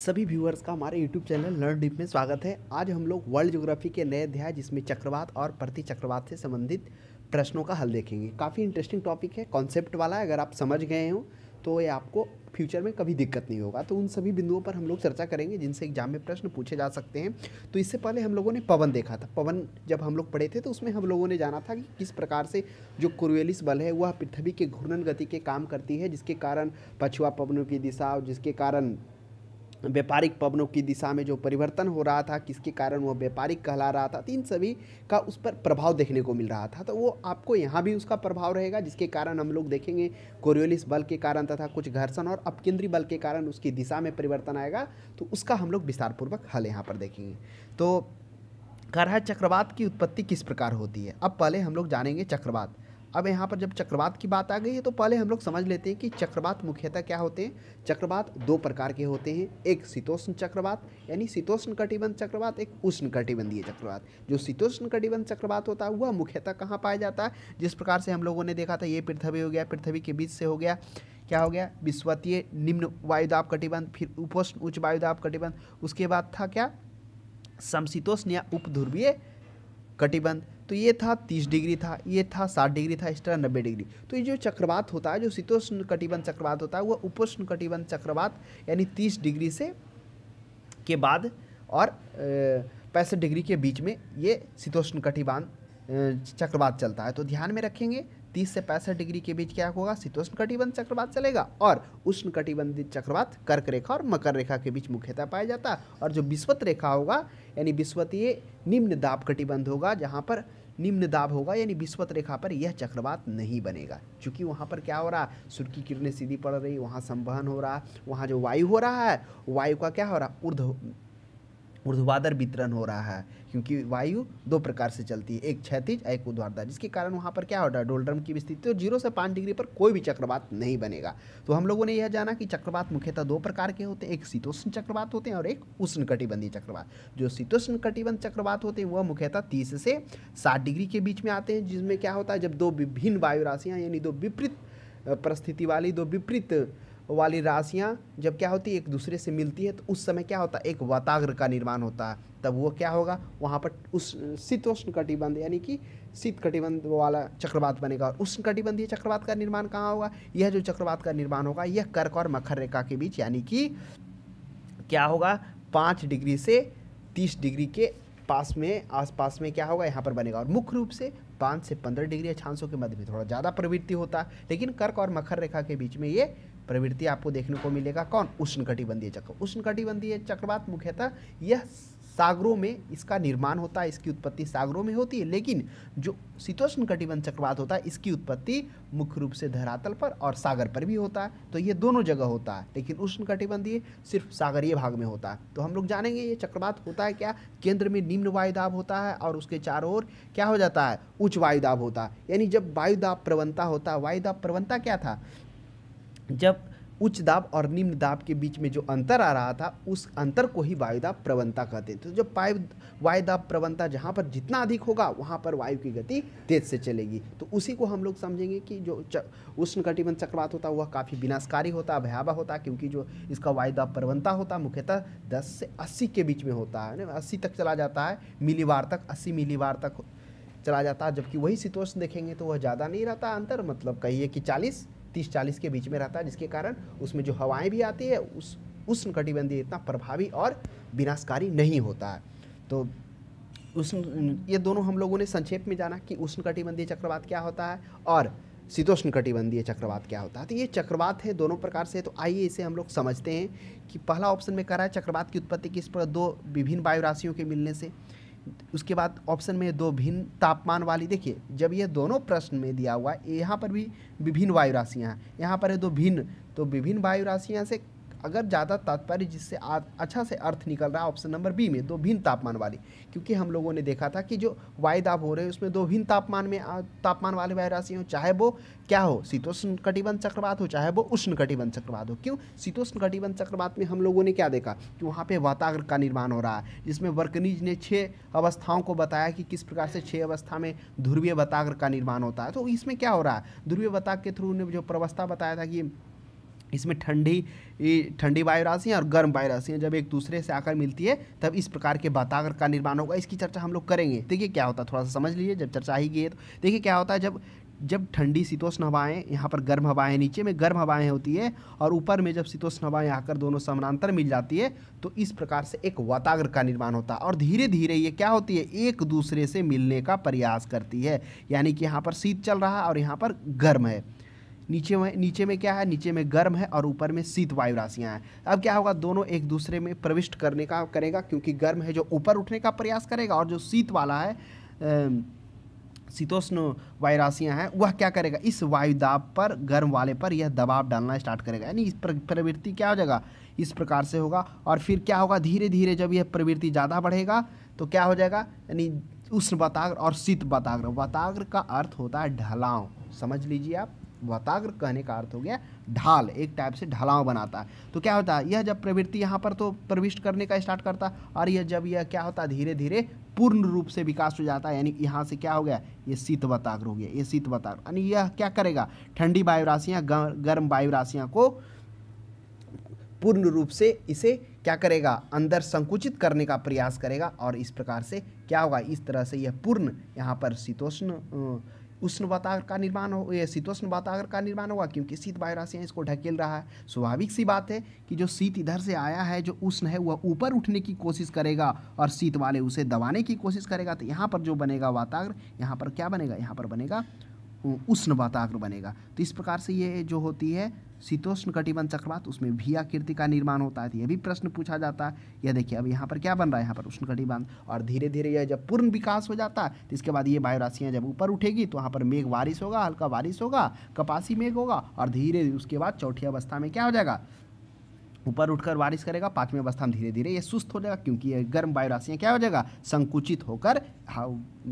सभी व्यूअर्स का हमारे यूट्यूब चैनल लर्न डीप में स्वागत है। आज हम लोग वर्ल्ड ज्योग्राफी के नए अध्याय जिसमें चक्रवात और प्रति चक्रवात से संबंधित प्रश्नों का हल देखेंगे। काफ़ी इंटरेस्टिंग टॉपिक है, कॉन्सेप्ट वाला है। अगर आप समझ गए हो तो ये आपको फ्यूचर में कभी दिक्कत नहीं होगा। तो उन सभी बिंदुओं पर हम लोग चर्चा करेंगे जिनसे एग्जाम में प्रश्न पूछे जा सकते हैं। तो इससे पहले हम लोगों ने पवन देखा था। पवन जब हम लोग पढ़े थे तो उसमें हम लोगों ने जाना था कि किस प्रकार से जो कोरियोलिस बल है वह पृथ्वी के घूर्णन गति के काम करती है, जिसके कारण पछुआ पवनों की दिशा और जिसके कारण व्यापारिक पवनों की दिशा में जो परिवर्तन हो रहा था, किसके कारण वो व्यापारिक कहला रहा था, तो इन सभी का उस पर प्रभाव देखने को मिल रहा था। तो वो आपको यहाँ भी उसका प्रभाव रहेगा, जिसके कारण हम लोग देखेंगे कोरियोलिस बल के कारण तथा कुछ घर्षण और अपकेंद्री बल के कारण उसकी दिशा में परिवर्तन आएगा। तो उसका हम लोग विस्तारपूर्वक हल यहाँ पर देखेंगे। तो कह रहा है चक्रवात की उत्पत्ति किस प्रकार होती है। अब पहले हम लोग जानेंगे चक्रवात। अब यहाँ पर जब चक्रवात की बात आ गई है तो पहले हम लोग समझ लेते हैं कि चक्रवात मुख्यतः क्या होते हैं। चक्रवात दो प्रकार के होते हैं, एक शीतोष्ण चक्रवात यानी शीतोष्ण कटिबंध चक्रवात, एक उष्ण कटिबंधीय चक्रवात। जो शीतोष्ण कटिबंध चक्रवात होता है वह मुख्यतः कहाँ पाया जाता है, जिस प्रकार से हम लोगों ने देखा था, ये पृथ्वी हो गया, पृथ्वी के बीच से हो गया, क्या हो गया, विषुवतीय निम्न वायुदाब कटिबंध, फिर उपोष्ण उच्च वायुदाब कटिबंध, उसके बाद था क्या, समशीतोष्ण या उपध्रुवीय कटिबंध। तो ये था 30 डिग्री था, ये था 60 डिग्री था, इस तरह 90 डिग्री। तो ये जो चक्रवात होता है, जो शीतोष्ण कटिबंध चक्रवात होता है, वह उपोष्ण कटिबंध चक्रवात यानी 30 डिग्री से के बाद और 65 डिग्री के बीच में ये शीतोष्ण कटिबंध चक्रवात चलता है। तो ध्यान में रखेंगे 30 से 65 डिग्री के बीच क्या होगा, शीतोष्ण कटिबंध चक्रवात चलेगा, और उष्ण कटिबंधी चक्रवात कर्क रेखा और मकर रेखा के बीच मुख्यतः पाया जाता है। और जो विषुवत रेखा होगा यानी विषुवतीय निम्न दाब कटिबंध होगा, जहाँ पर निम्न दाब होगा यानी विषुवत रेखा पर यह चक्रवात नहीं बनेगा, क्योंकि वहाँ पर क्या हो रहा है, सूर्य की किरणें सीधी पड़ रही, वहाँ संवहन हो रहा, वहाँ जो वायु हो रहा है, वायु का क्या हो रहा, ऊर्ध्वाधर वितरण हो रहा है, क्योंकि वायु दो प्रकार से चलती है, एक क्षैतिज एक ऊर्ध्वाधर, जिसके कारण वहाँ पर क्या होता है, डोलड्रम की स्थिति। तो 0 से 5 डिग्री पर कोई भी चक्रवात नहीं बनेगा। तो हम लोगों ने यह जाना कि चक्रवात मुख्यतः दो प्रकार के होते हैं, एक शीतोष्ण चक्रवात होते हैं और एक उष्ण कटिबंधीय चक्रवात। जो शीतोष्ण कटिबंध चक्रवात होते हैं वह मुख्यतः 30 से 60 डिग्री के बीच में आते हैं, जिसमें क्या होता है, जब दो विभिन्न वायु राशियाँ यानी दो विपरीत परिस्थिति वाली, दो विपरीत वाली राशियाँ जब क्या होती है एक दूसरे से मिलती है, तो उस समय क्या होता है, एक वाताग्र का निर्माण होता है। तब वो क्या होगा, वहाँ पर उस शीतोष्ण कटिबंध यानी कि शीत कटिबंध वाला चक्रवात बनेगा। और उष्ण कटिबंधीय चक्रवात का निर्माण कहाँ होगा, यह जो चक्रवात का निर्माण होगा यह कर्क और मकर रेखा के बीच यानी कि क्या होगा, 5 डिग्री से 30 डिग्री के पास में आसपास में क्या होगा, यहाँ पर बनेगा। और मुख्य रूप से 5 से 15 डिग्री अक्षांशों के मध्य में थोड़ा ज़्यादा प्रवृत्ति होता है, लेकिन कर्क और मकर रेखा के बीच में ये प्रवृत्ति आपको देखने को मिलेगा। कौन, उष्ण कटिबंधीय चक्र। उष्ण कटिबंधीय चक्रवात मुख्यतः यह सागरों में इसका निर्माण होता है, इसकी उत्पत्ति सागरों में होती है, लेकिन जो शीतोष्ण कटिबंध चक्रवात होता है इसकी उत्पत्ति मुख्य रूप से धरातल पर और सागर पर भी होता है। तो ये दोनों जगह होता है, लेकिन उष्ण कटिबंधीय सिर्फ सागरीय भाग में होता है। तो हम लोग जानेंगे ये चक्रवात होता है क्या, केंद्र में निम्न वायुदाब होता है और उसके चारों ओर क्या हो जाता है, उच्च वायुदाब होता है। यानी जब वायुदाब प्रवणता होता है, वायुदाब प्रवणता क्या था, जब उच्च दाब और निम्न दाब के बीच में जो अंतर आ रहा था उस अंतर को ही वायुदाब प्रवणता कहते हैं। तो जब वायुदाब प्रवणता जहाँ पर जितना अधिक होगा वहाँ पर वायु की गति तेज से चलेगी। तो उसी को हम लोग समझेंगे कि जो उष्ण कटिबंध चक्रवात होता है वह काफ़ी विनाशकारी होता है, भयावह होता है, क्योंकि जो इसका वायुदाब प्रवणता होता है मुख्यतः 10 से 80 के बीच में होता है ना, 80 तक चला जाता है, मिलीबार तक, 80 मिलीबार तक चला जाता है। जबकि वही शीतोष्ण देखेंगे तो वह ज़्यादा नहीं रहता अंतर, मतलब कहिए कि 30-40 के बीच में रहता है, जिसके कारण उसमें जो हवाएं भी आती है उस उष्ण कटिबंधीय इतना प्रभावी और विनाशकारी नहीं होता है। तो ये दोनों हम लोगों ने संक्षेप में जाना कि उष्ण कटिबंधीय चक्रवात क्या होता है और शीतोष्ण कटिबंधीय चक्रवात क्या होता है। तो ये चक्रवात है दोनों प्रकार से। तो आइए इसे हम लोग समझते हैं कि पहला ऑप्शन में कह रहा है चक्रवात की उत्पत्ति किस पर, दो विभिन्न वायु राशियों के मिलने से। उसके बाद ऑप्शन में दो भिन्न तापमान वाली, देखिए जब ये दोनों प्रश्न में दिया हुआ है, यहाँ पर भी विभिन्न वायु राशियाँ हैं, यहाँ पर है दो भिन्न, तो विभिन्न वायु राशियाँ से अगर ज़्यादा तात्पर्य जिससे अच्छा से अर्थ निकल रहा है ऑप्शन नंबर बी में, दो भिन्न तापमान वाली, क्योंकि हम लोगों ने देखा था कि जो वायुदाब हो रहे हैं उसमें दो भिन्न तापमान वाले वायु राशि हो, चाहे वो क्या हो, शीतोष्ण कटिबंध चक्रवात हो चाहे वो उष्ण कटिबंध चक्रवात हो। क्यों, शीतोष्ण कटिबंध चक्रवात में हम लोगों ने क्या देखा कि वहाँ पे वाताग्र का निर्माण हो रहा है, जिसमें वर्कनीज ने 6 अवस्थाओं को बताया कि किस प्रकार से 6 अवस्था में ध्रुवीय वाताग्र का निर्माण होता है। तो इसमें क्या हो रहा है, ध्रुवीय वाताग्र के थ्रू ने जो प्रवस्था बताया था कि इसमें ठंडी वायु राशियाँ और गर्म वायु राशियाँ जब एक दूसरे से आकर मिलती है तब इस प्रकार के वातावरण का निर्माण होगा। इसकी चर्चा हम लोग करेंगे। देखिए क्या होता है, थोड़ा सा समझ लीजिए। जब चर्चा ही की है तो देखिए क्या होता है, जब ठंडी शीतोष्ण हवाएं, यहाँ पर गर्म हवाएं, नीचे में गर्म हवाएं होती है और ऊपर में जब शीतोष्ण हवाएं आकर दोनों समानांतर मिल जाती है तो इस प्रकार से एक वातावरण का निर्माण होता है और धीरे धीरे ये क्या होती है, एक दूसरे से मिलने का प्रयास करती है। यानी कि यहाँ पर शीत चल रहा है और यहाँ पर गर्म है। नीचे में क्या है, नीचे में गर्म है और ऊपर में शीत वायु राशियाँ हैं। अब क्या होगा, दोनों एक दूसरे में प्रविष्ट करने का करेगा, क्योंकि गर्म है जो ऊपर उठने का प्रयास करेगा और जो शीत वाला है शीतोष्ण वायु राशियाँ हैं वह क्या करेगा, इस वायु दाब पर, गर्म वाले पर यह दबाव डालना स्टार्ट करेगा। यानी इस प्रवृत्ति क्या हो जाएगा, इस प्रकार से होगा। और फिर क्या होगा, धीरे धीरे जब यह प्रवृत्ति ज़्यादा बढ़ेगा तो क्या हो जाएगा, यानी उष्ण वाताग्र और शीत वाताग्र। वाताग्र का अर्थ होता है ढलाव, समझ लीजिए आप। वाताग्र कहने का अर्थ हो गया ढाल, एक टाइप से ढलाव बनाता है। तो क्या होता है, यह जब प्रवृत्ति यहाँ पर तो प्रविष्ट करने का स्टार्ट करता है और यह जब यह क्या होता है, धीरे धीरे पूर्ण रूप से विकास हो जाता है। यानी यहाँ से क्या हो गया, ये शीत वाताग्र हो गया, ये शीत वाताग्र। यानी यह क्या करेगा, ठंडी वायु राशियाँ गर्म वायु राशियाँ को पूर्ण रूप से इसे क्या करेगा, अंदर संकुचित करने का प्रयास करेगा और इस प्रकार से क्या होगा, इस तरह से यह पूर्ण यहाँ पर उष्ण वातावरण का निर्माण हो, ये शीतोष्ण वातावरण का निर्माण होगा, क्योंकि शीत वायु राशियाँ इसको ढकेल रहा है। स्वाभाविक सी बात है कि जो शीत इधर से आया है, जो उष्ण है वह ऊपर उठने की कोशिश करेगा और शीत वाले उसे दबाने की कोशिश करेगा। तो यहाँ पर जो बनेगा वातावरण, यहाँ पर क्या बनेगा, यहाँ पर बनेगा उष्ण वातावरण बनेगा। तो इस प्रकार से ये जो होती है शीतोष्ण कटिबंध चक्रवात, उसमें भी आकृति का निर्माण होता है। तो यह भी प्रश्न पूछा जाता है। यह देखिए अब यहाँ पर क्या बन रहा है, यहाँ पर उष्ण कटिबंध, और धीरे धीरे यह जब पूर्ण विकास हो जाता है तो इसके बाद ये वायु राशियाँ जब ऊपर उठेगी तो वहाँ पर मेघ बारिश होगा, हल्का बारिश होगा, कपासी मेघ होगा और धीरे उसके बाद चौथी अवस्था में क्या हो जाएगा, ऊपर उठकर बारिश करेगा। पांचवी अवस्था में धीरे धीरे ये सुस्त हो जाएगा, क्योंकि ये गर्म वायु राशियाँ क्या हो जाएगा, संकुचित होकर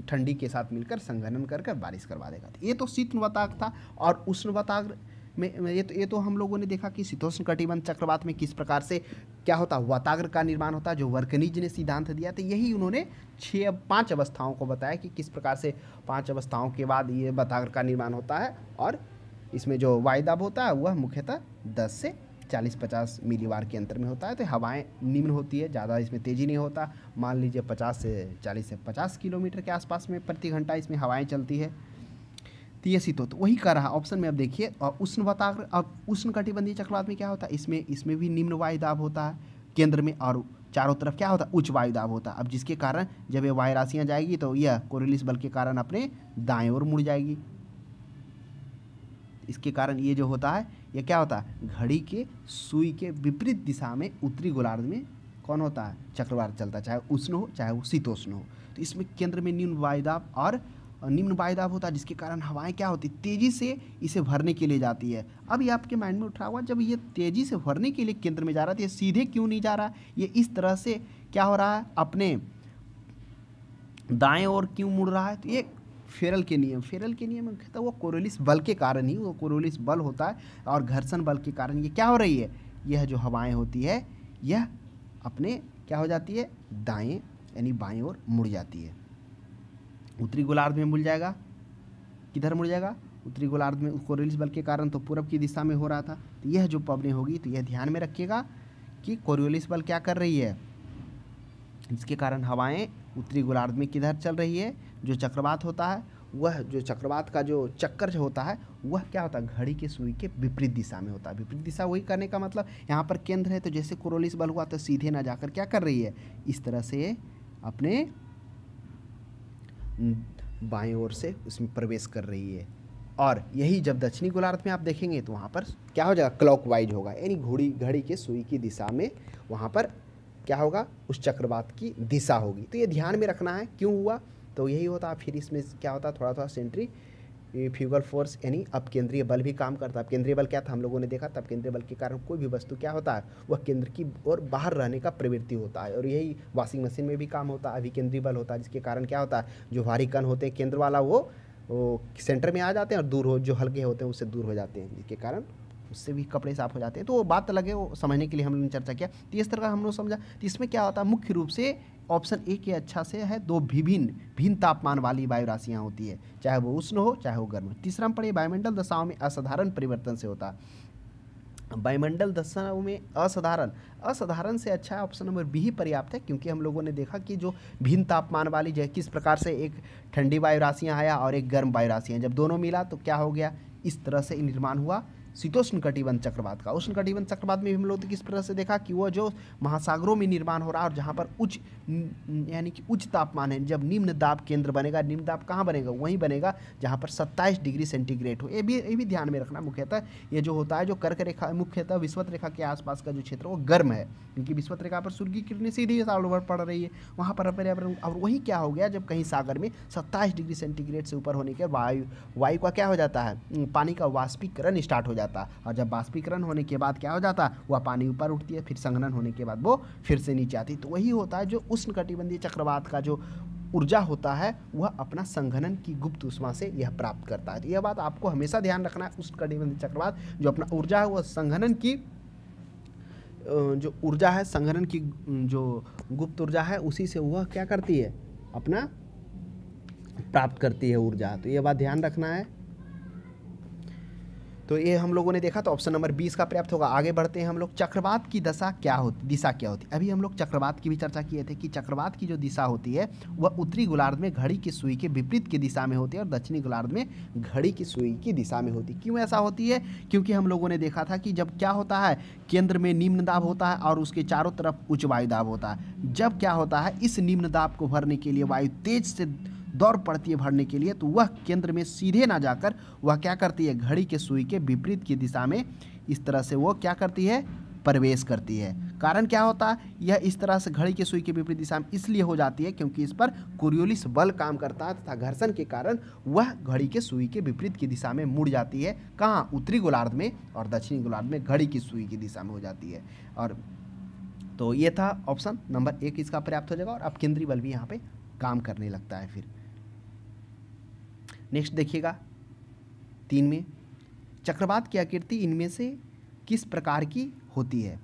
ठंडी के साथ मिलकर संघनन कर बारिश करवा देगा। ये तो शीत वाताग्र था। और उष्ण वाताग्र में ये तो हम लोगों ने देखा कि शीतोष्ण कटिबंध चक्रवात में किस प्रकार से क्या होता है, वाताग्र का निर्माण होता है, जो वर्कनीज ने सिद्धांत दिया। तो यही उन्होंने 5 अवस्थाओं को बताया कि किस प्रकार से 5 अवस्थाओं के बाद ये वाताग्र का निर्माण होता है। और इसमें जो वायुदाब होता है वह मुख्यतः 10 से 40-50 मिलीबार के अंतर में होता है। तो हवाएं निम्न होती है, ज़्यादा इसमें तेज़ी नहीं होता। मान लीजिए 50 से 50 किलोमीटर के आसपास में प्रति घंटा इसमें हवाएं चलती है। तो ये शीत तो वही कर रहा ऑप्शन में। अब देखिए, और उष्ण वातावरण, अब उष्ण कटिबंधीय चक्रवात में क्या होता है, इसमें भी निम्न वायुदाब होता है केंद्र में, और चारों तरफ क्या होता है, उच्च वायुदाब होता है। अब जिसके कारण जब ये वायु राशियाँ जाएगी तो यह कोरियोलिस बल के कारण अपने दाएं ओर मुड़ जाएगी। इसके कारण ये जो होता है, ये क्या होता है, घड़ी के सुई के विपरीत दिशा में उत्तरी गोलार्ध में कौन होता है, चक्रवात चलता है, चाहे उष्ण हो चाहे वो शीतोष्ण हो। तो इसमें केंद्र में निम्न वायुदाब और निम्न वायुदाब होता है, जिसके कारण हवाएं क्या होती है, तेजी से इसे भरने के लिए जाती है। अब ये आपके माइंड में उठा हुआ, जब ये तेजी से भरने के लिए केंद्र में जा रहा है तो ये सीधे क्यों नहीं जा रहा, ये इस तरह से क्या हो रहा है, अपने दाएं ओर क्यों मुड़ रहा है। तो ये फेरल के नियम कहता है, वो कोरियोलिस बल के कारण ही, वो कोरियोलिस बल होता है और घर्षण बल के कारण ये क्या हो रही है, यह जो हवाएं होती है यह अपने क्या हो जाती है, दाएं यानी बाएं ओर मुड़ जाती है। उत्तरी गोलार्ध में मुड़ जाएगा, किधर मुड़ जाएगा, उत्तरी गोलार्ध में। कोरियोलिस बल के कारण तो पूरब की दिशा में हो रहा था। तो यह जो पवनें होगी तो यह ध्यान में रखिएगा कि कोरियोलिस बल क्या कर रही है, इसके कारण हवाएं उत्तरी गोलार्ध में किधर चल रही है। जो चक्रवात होता है, वह जो चक्रवात का जो चक्कर जो होता है वह क्या होता है, घड़ी के सुई के विपरीत दिशा में होता है। विपरीत दिशा वही करने का मतलब, यहाँ पर केंद्र है तो जैसे कोरियोलिस बल हुआ तो सीधे ना जाकर क्या कर रही है, इस तरह से अपने बाएं ओर से उसमें प्रवेश कर रही है। और यही जब दक्षिणी गोलार्ध में आप देखेंगे तो वहाँ पर क्या हो जाएगा, क्लॉकवाइज होगा, यानी घड़ी के सुई की दिशा में वहाँ पर क्या होगा, उस चक्रवात की दिशा होगी। तो ये ध्यान में रखना है क्यों हुआ, तो यही होता है। फिर इसमें क्या होता है, थोड़ा सेंट्री फ्यूगल फोर्स यानी अपकेंद्रीय बल भी काम करता है। केंद्रीय बल क्या था हम लोगों ने देखा, तब केंद्रीय बल के कारण कोई भी वस्तु क्या होता है, वह केंद्र की ओर बाहर रहने का प्रवृत्ति होता है। और यही वॉशिंग मशीन में भी काम होता है, अभिकेंद्रीय बल होता है, जिसके कारण क्या होता है, जो भारी कण होते हैं केंद्र वाला वो सेंटर में आ जाते हैं और दूर हो, जो हल्के होते हैं उससे दूर हो जाते हैं, जिसके कारण उससे भी कपड़े साफ हो जाते हैं। तो वो बात अलग है, वो समझने के लिए हम लोगों ने चर्चा किया। तो इस तरह का हम लोग समझा। तो इसमें क्या होता है, मुख्य रूप से ऑप्शन ए के अच्छा से है, 2 भिन्न तापमान वाली वायु राशियाँ होती है, चाहे वो उष्ण हो चाहे वो गर्म हो। तीसरा में पढ़िए, वायुमंडल दशाओं में असाधारण परिवर्तन से होता है। वायुमंडल दशाओं में असाधारण, असाधारण से अच्छा ऑप्शन नंबर बी ही पर्याप्त है, क्योंकि हम लोगों ने देखा कि जो भिन्न तापमान वाली जो है किस प्रकार से एक ठंडी वायु राशियाँ आया और एक गर्म वायु राशियाँ, जब दोनों मिला तो क्या हो गया, इस तरह से निर्माण हुआ शीतोष्ण कटिबंध चक्रवात का। उष्ण कटिबंध चक्रवात में हम लोग तो किस तरह से देखा कि वो जो महासागरों में निर्माण हो रहा है और जहाँ पर उच्च यानी कि उच्च तापमान है, जब निम्न दाब केंद्र बनेगा, निम्न दाब कहाँ बनेगा, वहीं बनेगा जहाँ पर 27 डिग्री सेंटीग्रेड हो। ये भी ध्यान में रखना। मुख्यतः ये जो होता है, जो कर्क रेखा, मुख्यतः विषुवत रेखा के आसपास का जो क्षेत्र वो गर्म है, क्योंकि विषुवत रेखा पर सूर्य की किरणें सीधी साल भर पड़ रही है, वहाँ पर पर्यावरण। और वही क्या हो गया, जब कहीं सागर में 27 डिग्री सेंटीग्रेड से ऊपर होने के वायु का क्या हो जाता है, पानी का वाष्पीकरण स्टार्ट हो जाता है, और जब वाष्पीकरण होने के बाद क्या हो जाता है, वह पानी ऊपर उठती है, फिर संघनन होने के बाद वो फिर से नीचे आती है। तो वही होता है जो उष्णकटिबंधीय चक्रवात का जो ऊर्जा होता है, वह अपना संघनन की गुप्त ऊष्मा से यह प्राप्त करता है। तो यह बात आपको हमेशा ध्यान रखना है, उष्णकटिबंधीय चक्रवात जो अपना ऊर्जा है, वह संघनन की जो ऊर्जा है, संघनन की जो गुप्त ऊर्जा है, उसी से वह क्या करती है, अपना प्राप्त करती है ऊर्जा। तो यह बात ध्यान रखना है। तो ये हम लोगों ने देखा, तो ऑप्शन नंबर 20 का पर्याप्त होगा। आगे बढ़ते हैं हम लोग, चक्रवात की दिशा क्या होती, अभी हम लोग चक्रवात की भी चर्चा किए थे कि चक्रवात की जो दिशा होती है वह उत्तरी गोलार्ध में घड़ी की सुई के विपरीत की दिशा में होती है और दक्षिणी गोलार्ध में घड़ी की सुई की दिशा में होती है। क्यों ऐसा होती है, क्योंकि हम लोगों ने देखा था कि जब क्या होता है, केंद्र में निम्न दाब होता है और उसके चारों तरफ उच्च वायु दाब होता है। जब क्या होता है, इस निम्न दाब को भरने के लिए वायु तेज से दौड़ पड़ती है भरने के लिए, तो वह केंद्र में सीधे ना जाकर वह क्या करती है, घड़ी के सुई के विपरीत की दिशा में इस तरह से वो क्या करती है, प्रवेश करती है। कारण क्या होता है, यह इस तरह से घड़ी के सुई के विपरीत दिशा में इसलिए हो जाती है क्योंकि इस पर कोरियोलिस बल काम करता है तथा घर्षण के कारण वह घड़ी के सुई के विपरीत की दिशा में मुड़ जाती है। कहाँ, उत्तरी गोलार्ध में, और दक्षिणी गोलार्ध में घड़ी की सुई की दिशा में हो जाती है। और तो ये था ऑप्शन नंबर 1, इसका पर्याप्त हो जाएगा। और अब केंद्रीय बल भी यहाँ पे काम करने लगता है। फिर नेक्स्ट देखिएगा 3 में, चक्रवात की आकृति इनमें से किस प्रकार की होती है।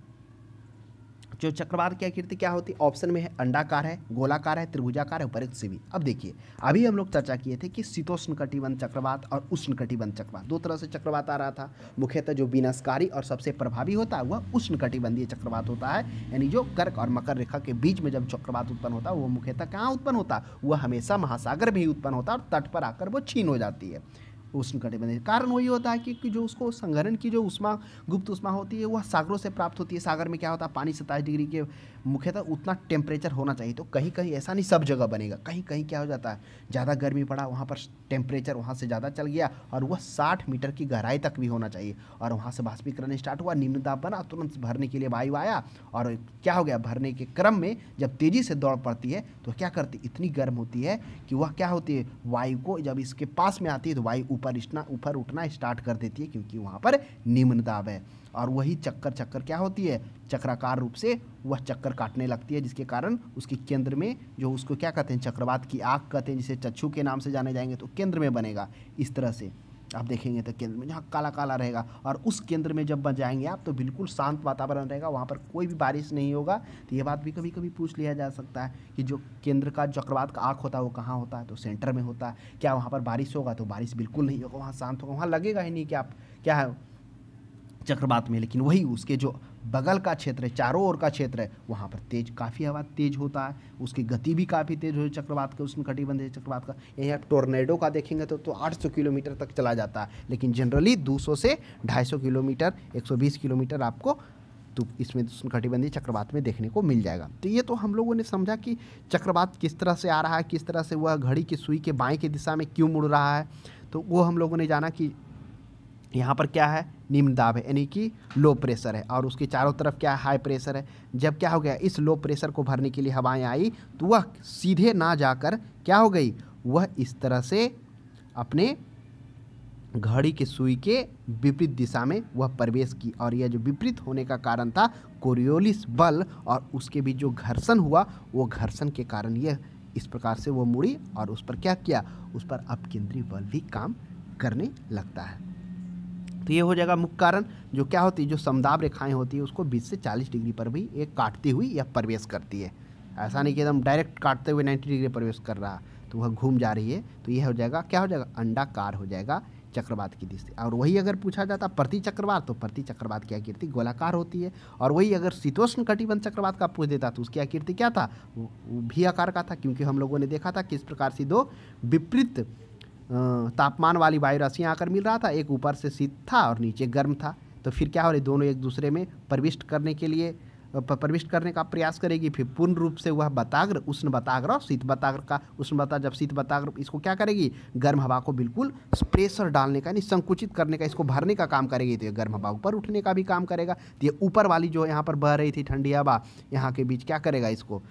जो चक्रवात की आकृति क्या होती है, ऑप्शन में है अंडाकार है, गोलाकार है, त्रिभुजाकार है, उपयुक्त से भी। अब देखिए, अभी हम लोग चर्चा किए थे कि शीतोष्ण कटिबंध चक्रवात और उष्ण कटिबंध चक्रवात, दो तरह से चक्रवात आ रहा था। मुख्यतः जो विनाशकारी और सबसे प्रभावी होता है वह उष्ण कटिबंधीय चक्रवात होता है, यानी जो कर्क और मकर रेखा के बीच में जब चक्रवात उत्पन्न होता है वो मुख्यतः कहाँ उत्पन्न होता है, वह हमेशा महासागर में ही उत्पन्न होता है और तट पर आकर वो क्षीण हो जाती है। उष्ण कटिबंधीय कारण वही होता है कि जो उसको संघनन की जो उष्मा, गुप्त उष्मा होती है, वह सागरों से प्राप्त होती है। सागर में क्या होता है, पानी 27 डिग्री के मुख्यतः उतना टेम्परेचर होना चाहिए। तो कहीं कहीं ऐसा नहीं सब जगह बनेगा, कहीं कहीं क्या हो जाता है, ज़्यादा गर्मी पड़ा, वहाँ पर टेम्परेचर वहाँ से ज़्यादा चल गया और वह 60 मीटर की गहराई तक भी होना चाहिए। और वहाँ से वाष्पीकरण स्टार्ट हुआ, निम्न दाब बना, तुरंत भरने के लिए वायु आया और क्या हो गया, भरने के क्रम में जब तेज़ी से दौड़ पड़ती है तो क्या करती, इतनी गर्म होती है कि वह क्या होती है, वायु को जब इसके पास में आती है तो वायु ऊपर उठना स्टार्ट कर देती है, क्योंकि वहाँ पर निम्न दाब है। और वही चक्कर क्या होती है, चक्राकार रूप से वह चक्कर काटने लगती है, जिसके कारण उसके केंद्र में जो उसको क्या कहते हैं, चक्रवात की आँख कहते हैं, जिसे चक्षु के नाम से जाने जाएंगे, तो केंद्र में बनेगा इस तरह से। आप देखेंगे तो केंद्र में जहाँ काला काला रहेगा, और उस केंद्र में जब बन जाएंगे आप तो बिल्कुल शांत वातावरण रहेगा, वहाँ पर कोई भी बारिश नहीं होगा। तो ये बात भी कभी कभी पूछ लिया जा सकता है कि जो केंद्र का चक्रवात का आँख होता है वो कहाँ होता है, तो सेंटर में होता है। क्या वहाँ पर बारिश होगा, तो बारिश बिल्कुल नहीं होगा, वहाँ शांत होगा, वहाँ लगेगा ही नहीं कि आप क्या है चक्रवात में। लेकिन वही उसके जो बगल का क्षेत्र है, चारों ओर का क्षेत्र है, वहाँ पर तेज, काफ़ी हवा तेज होता है, उसकी गति भी काफ़ी तेज हो चक्रवात के, उष्ण कटिबंधीय चक्रवात का। यही आप टोर्नेडो का देखेंगे तो 800 किलोमीटर तक चला जाता है, लेकिन जनरली 200 से 250 किलोमीटर, 120 किलोमीटर आपको तो इसमें उष्ण कटिबंधीय चक्रवात में देखने को मिल जाएगा। तो ये तो हम लोगों ने समझा कि चक्रवात किस तरह से आ रहा है, किस तरह से वह घड़ी की सुई के बाएं की दिशा में क्यों मुड़ रहा है। तो वो हम लोगों ने जाना कि यहाँ पर क्या है, निम्न दाब है, यानी कि लो प्रेशर है, और उसके चारों तरफ क्या है, हाई प्रेशर है। जब क्या हो गया, इस लो प्रेशर को भरने के लिए हवाएं आई तो वह सीधे ना जाकर क्या हो गई, वह इस तरह से अपने घड़ी की सुई के विपरीत दिशा में वह प्रवेश की। और यह जो विपरीत होने का कारण था कोरियोलिस बल, और उसके बीच जो घर्षण हुआ, वो घर्षण के कारण यह इस प्रकार से वो मुड़ी और उस पर क्या किया, उस पर अपकेंद्री बल भी काम करने लगता है। तो ये हो जाएगा मुख्य कारण। जो क्या होती है, जो समदाब रेखाएं होती है उसको 20 से 40 डिग्री पर भी एक काटती हुई या प्रवेश करती है। ऐसा नहीं कि एकदम डायरेक्ट काटते हुए 90 डिग्री प्रवेश कर रहा, तो वह घूम जा रही है। तो यह हो जाएगा, क्या हो जाएगा, अंडाकार हो जाएगा चक्रवात की दिशा। और वही अगर पूछा जाता प्रति चक्रवात, तो प्रति चक्रवात की आकृति गोलाकार होती है। और वही अगर शीतोष्ण कटिबंध चक्रवात का पूछ देता तो उसकी आकृति क्या था, वो भी आकार का था, क्योंकि हम लोगों ने देखा था किस प्रकार से दो विपरीत तापमान वाली वायु राशियाँ आकर मिल रहा था, एक ऊपर से शीत था और नीचे गर्म था। तो फिर क्या हो रही, दोनों एक दूसरे में प्रविष्ट करने का प्रयास करेगी। फिर पूर्ण रूप से वह बताग्र, उष्ण बताग्र और शीत बताग्र का उष्ण बता, जब शीत बताग्र इसको क्या करेगी, गर्म हवा को बिल्कुल प्रेशर डालने का, यानी संकुचित करने का, इसको भरने का काम करेगी। तो ये गर्म हवा ऊपर उठने का भी काम करेगा। तो ये ऊपर वाली जो यहाँ पर बह रही थी ठंडी हवा, यहाँ के बीच क्या करेगा, इसको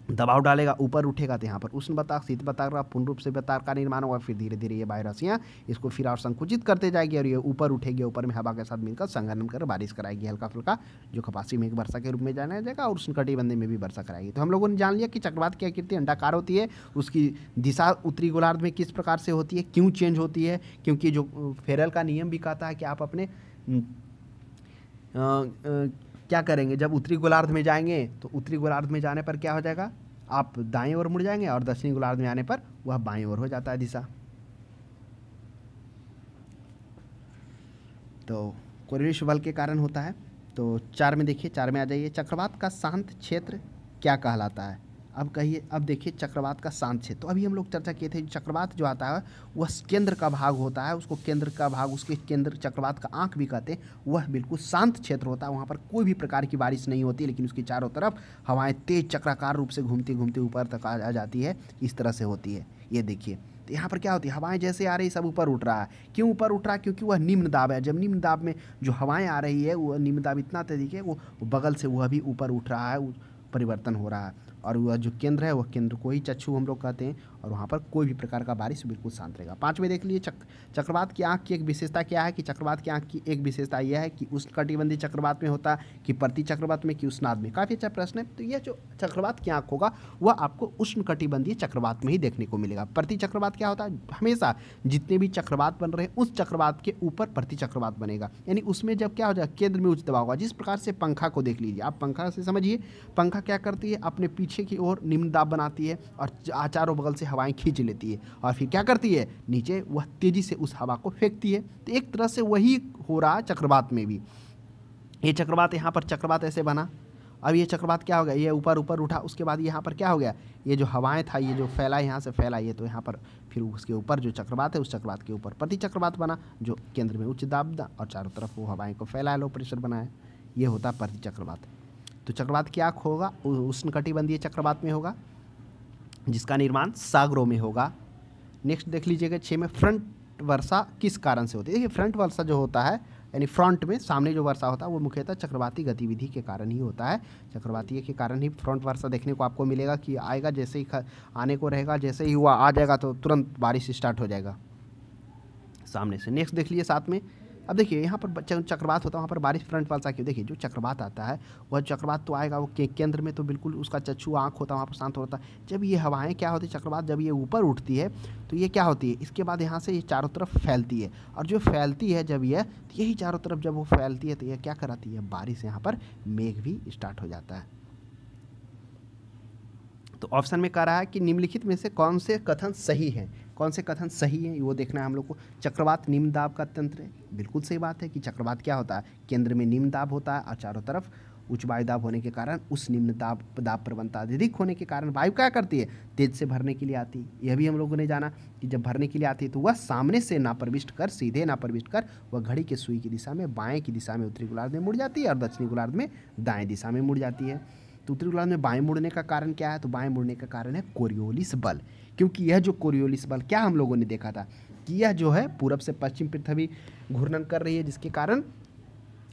दबाव डालेगा, ऊपर उठेगा। तो यहाँ पर उष्ण बताग, शीत बताग, पूर्ण रूप से बताग का निर्माण होगा। फिर धीरे धीरे ये वायु राशियाँ इसको फिर और संकुचित करते जाएगी और ये ऊपर उठेगी, ऊपर में हवा के साथ मिलकर संघनन कर बारिश कराएगी हल्का फुल्का, जो कपासी मेघ वर्षा के रूप में जाना जाएगा, और उष्णकटिबंधीय में भी वर्षा कराएगी। तो हम लोगों ने जान लिया कि चक्रवात की आकृति अंडाकार होती है, उसकी दिशा उत्तरी गोलार्ध में किस प्रकार से होती है, क्यों चेंज होती है, क्योंकि जो फेरल का नियम भी कहता है कि आप अपने क्या करेंगे, जब उत्तरी गोलार्ध में जाएंगे तो उत्तरी गोलार्ध में जाने पर क्या हो जाएगा, आप दाएं ओर मुड़ जाएंगे, और दक्षिणी गोलार्ध में आने पर वह बाएं ओर हो जाता है दिशा। तो कोरियोलिस बल के कारण होता है। तो 4 में देखिए, 4 में आ जाइए, चक्रवात का शांत क्षेत्र क्या कहलाता है। अब कहिए, अब देखिए चक्रवात का शांत क्षेत्र। तो अभी हम लोग चर्चा किए थे, चक्रवात जो आता है वह केंद्र का भाग होता है, उसको केंद्र का भाग, उसके केंद्र चक्रवात का आंख भी कहते हैं, वह बिल्कुल शांत क्षेत्र होता है। वहाँ पर कोई भी प्रकार की बारिश नहीं होती, लेकिन उसके चारों तरफ हवाएं तेज चक्राकार रूप से घूमती घूमती ऊपर तक आ जाती है, इस तरह से होती है। ये देखिए, तो यहाँ पर क्या होती है, हवाएं जैसे आ रही सब ऊपर उठ रहा है। क्यों ऊपर उठ रहा है, क्योंकि वह निम्न दाब है। जब निम्न दाब में जो हवाएं आ रही है, वह निम्न दाब इतना तेज है, वो बगल से वह भी ऊपर उठ रहा है, परिवर्तन हो रहा है। और वह जो केंद्र है, वह केंद्र को ही चक्षु हम लोग कहते हैं, और वहाँ पर कोई भी प्रकार का बारिश बिल्कुल शांत रहेगा। 5 में देख लीजिए, चक्रवात की आंख की एक विशेषता क्या है, कि चक्रवात की आंख की एक विशेषता यह है कि उष्णकटिबंधीय चक्रवात में होता है, कि प्रति चक्रवात में, कि उष्णाद में। काफ़ी अच्छा प्रश्न है। तो यह जो चक्रवात की आंख होगा वह आपको उष्णकटिबंधीय चक्रवात में ही देखने को मिलेगा। प्रति चक्रवात क्या होता है, हमेशा जितने भी चक्रवात बन रहे हैं उस चक्रवात के ऊपर प्रति चक्रवात बनेगा, यानी उसमें जब क्या हो जाएगा, केंद्र में उच्च दबाव होगा। जिस प्रकार से पंखा को देख लीजिए, आप पंखा से समझिए, पंखा क्या करती है, अपने पीछे की ओर निम्न दाब बनाती है और चारों बगल से हवाएं खींच लेती है, और फिर क्या करती है, नीचे वह तेजी से उस हवा को फेंकती है। तो एक तरह से वही हो रहा है चक्रवात में भी। ये चक्रवात, यहाँ पर चक्रवात ऐसे बना, अब ये चक्रवात क्या हो गया, ये ऊपर ऊपर उठा, उसके बाद यहाँ पर क्या हो गया, ये जो हवाएं था, ये जो फैला, यहाँ से फैला, ये तो यहाँ पर फिर उसके ऊपर जो चक्रवात है, उस चक्रवात के ऊपर प्रति चक्रवात बना, जो केंद्र में उच्च दाब दा और चारों तरफ वो हवाएं को फैलाया, लो प्रेशर बनाया। ये होता है प्रति चक्रवात। तो चक्रवात की आँख होगा उष्णकटिबंधीय चक्रवात में होगा, जिसका निर्माण सागरों में होगा। नेक्स्ट देख लीजिएगा 6 में, फ्रंट वर्षा किस कारण से होती है। देखिए, फ्रंट वर्षा जो होता है, यानी फ्रंट में सामने जो वर्षा होता है, वो मुख्यतः चक्रवाती गतिविधि के कारण ही होता है। चक्रवाती के कारण ही फ्रंट वर्षा देखने को आपको मिलेगा, कि आएगा, जैसे ही आने को रहेगा, जैसे ही हुआ आ जाएगा तो तुरंत बारिश स्टार्ट हो जाएगा सामने से। नेक्स्ट देख लीजिए 7 में, अब देखिए यहाँ पर चक्रवात होता है, वहाँ पर बारिश फ्रंट वर्षा की। देखिए, जो चक्रवात आता है वह चक्रवात तो आएगा, वो केंद्र में तो बिल्कुल उसका चक्षु आँख होता है, वहाँ पर शांत होता है। जब ये हवाएं क्या होती है, चक्रवात जब ये ऊपर उठती है तो ये क्या होती है, इसके बाद यहाँ से ये चारों तरफ फैलती है, और जो फैलती है जब ये, यही चारों तरफ जब वो फैलती है तो ये क्या कराती है, बारिश, यहाँ पर मेघ भी स्टार्ट हो जाता है। तो ऑप्शन में कह रहा है कि निम्नलिखित में से कौन से कथन सही है, कौन से कथन सही है वो देखना है हम लोग को। चक्रवात निम्न दाब का तंत्र है, बिल्कुल सही बात है कि चक्रवात क्या होता है, केंद्र में निम्न दाब होता है और चारों तरफ उच्च वायु दाब होने के कारण उस निम्न दाब प्रवणता अधिक होने के कारण वायु क्या करती है, तेज से भरने के लिए आती है। यह भी हम लोगों ने जाना कि जब भरने के लिए आती है तो वह सामने से ना प्रविष्ट कर, सीधे ना प्रविष्ट कर, वह घड़ी के सुई की दिशा में, बाएं की दिशा में उत्तरी गोलार्ध में मुड़ जाती है, और दक्षिणी गोलार्ध में दाएं दिशा में मुड़ जाती है। तो उत्तरी गोलार्ध में बाएं मुड़ने का कारण क्या है, तो बाएं मुड़ने का कारण है कोरियोलिस बल। क्योंकि यह जो कोरियोलिस बल, क्या हम लोगों ने देखा था कि यह जो है पूरब से पश्चिम पृथ्वी घूर्णन कर रही है, जिसके कारण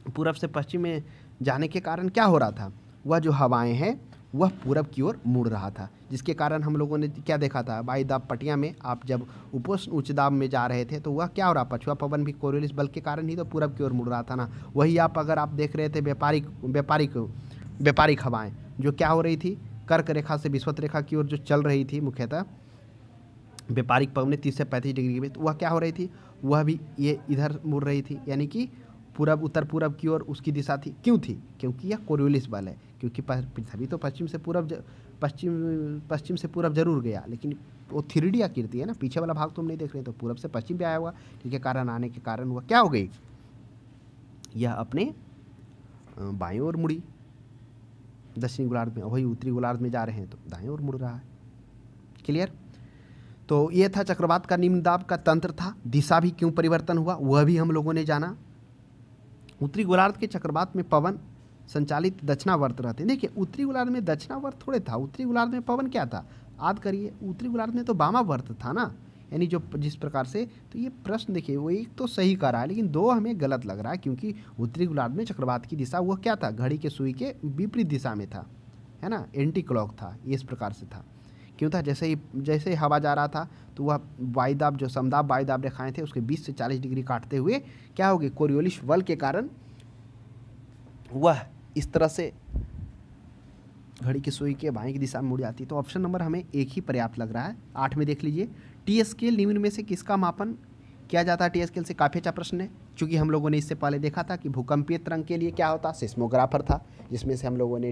पूरब से पश्चिम में जाने के कारण क्या हो रहा था, वह जो हवाएं हैं वह पूरब की ओर मुड़ रहा था, जिसके कारण हम लोगों ने क्या देखा था, वायु दाब पट्टियाँ में आप जब उपोष्ण उच्च दाब में जा रहे थे तो वह क्या हो रहा, पछुआ पवन भी कोरियोलिस बल के कारण ही तो पूरब की ओर मुड़ रहा था ना। वही आप अगर आप देख रहे थे व्यापारिक हवाएं जो क्या हो रही थी, कर्क रेखा से विषुवत रेखा की ओर जो चल रही थी, मुख्यतः व्यापारिक पवनें 30 से 35 डिग्री में, तो वह क्या हो रही थी, वह भी ये इधर मुड़ रही थी, यानी कि पूरब उत्तर पूरब की ओर उसकी दिशा थी। क्यों थी, क्योंकि यह कोरियोलिस बल है। क्योंकि पृथ्वी तो पश्चिम से पूरब जरूर गया, लेकिन वो 3D आकृति है ना, पीछे वाला भाग तो हम नहीं देख रहे, तो पूरब से पश्चिम पे आया होगा, ठीक है। कारण आने के कारण हुआ क्या हो गई, यह अपने बाएं ओर मुड़ी, दक्षिणी गोलार्ध में, वही उत्तरी गोलार्ध में जा रहे हैं तो दाएं ओर मुड़ रहा है। क्लियर। तो ये था चक्रवात का निम्न दाब का तंत्र था। दिशा भी क्यों परिवर्तन हुआ वह भी हम लोगों ने जाना। उत्तरी गोलार्ध के चक्रवात में पवन संचालित दक्षिणावर्त रहते हैं। देखिए उत्तरी गोलार्ध में दक्षिणावर्त थोड़े था, उत्तरी गोलार्ध में पवन क्या था, याद करिए, उत्तरी गोलार्ध में तो वामावर्त था ना, यानी जो जिस प्रकार से, तो ये प्रश्न देखिए वो एक तो सही कर रहा है, लेकिन दो हमें गलत लग रहा है, क्योंकि उत्तरी गोलार्ध में चक्रवात की दिशा वह क्या था, घड़ी के सुई के विपरीत दिशा में था, है ना, एंटी क्लॉक था, ये इस प्रकार से था। क्यों था, जैसे ही हवा जा रहा था तो वह वायुदाब, जो समदाब वायुदाब रेखाएं थे उसके 20 से 40 डिग्री काटते हुए क्या हो गए, कोरियोलिस बल के कारण वह इस तरह से घड़ी की सुई के बाएं की दिशा में मुड़ जाती है। तो ऑप्शन नंबर हमें एक ही पर्याप्त लग रहा है। 8 में देख लीजिए, टी स्केल निम्न में से किसका मापन किया जाता है। टी स्केल से काफ़ी अच्छा प्रश्न है, चूँकि हम लोगों ने इससे पहले देखा था कि भूकंपीय तरंग के लिए क्या होता, सिस्मोग्राफर था, जिसमें से हम लोगों ने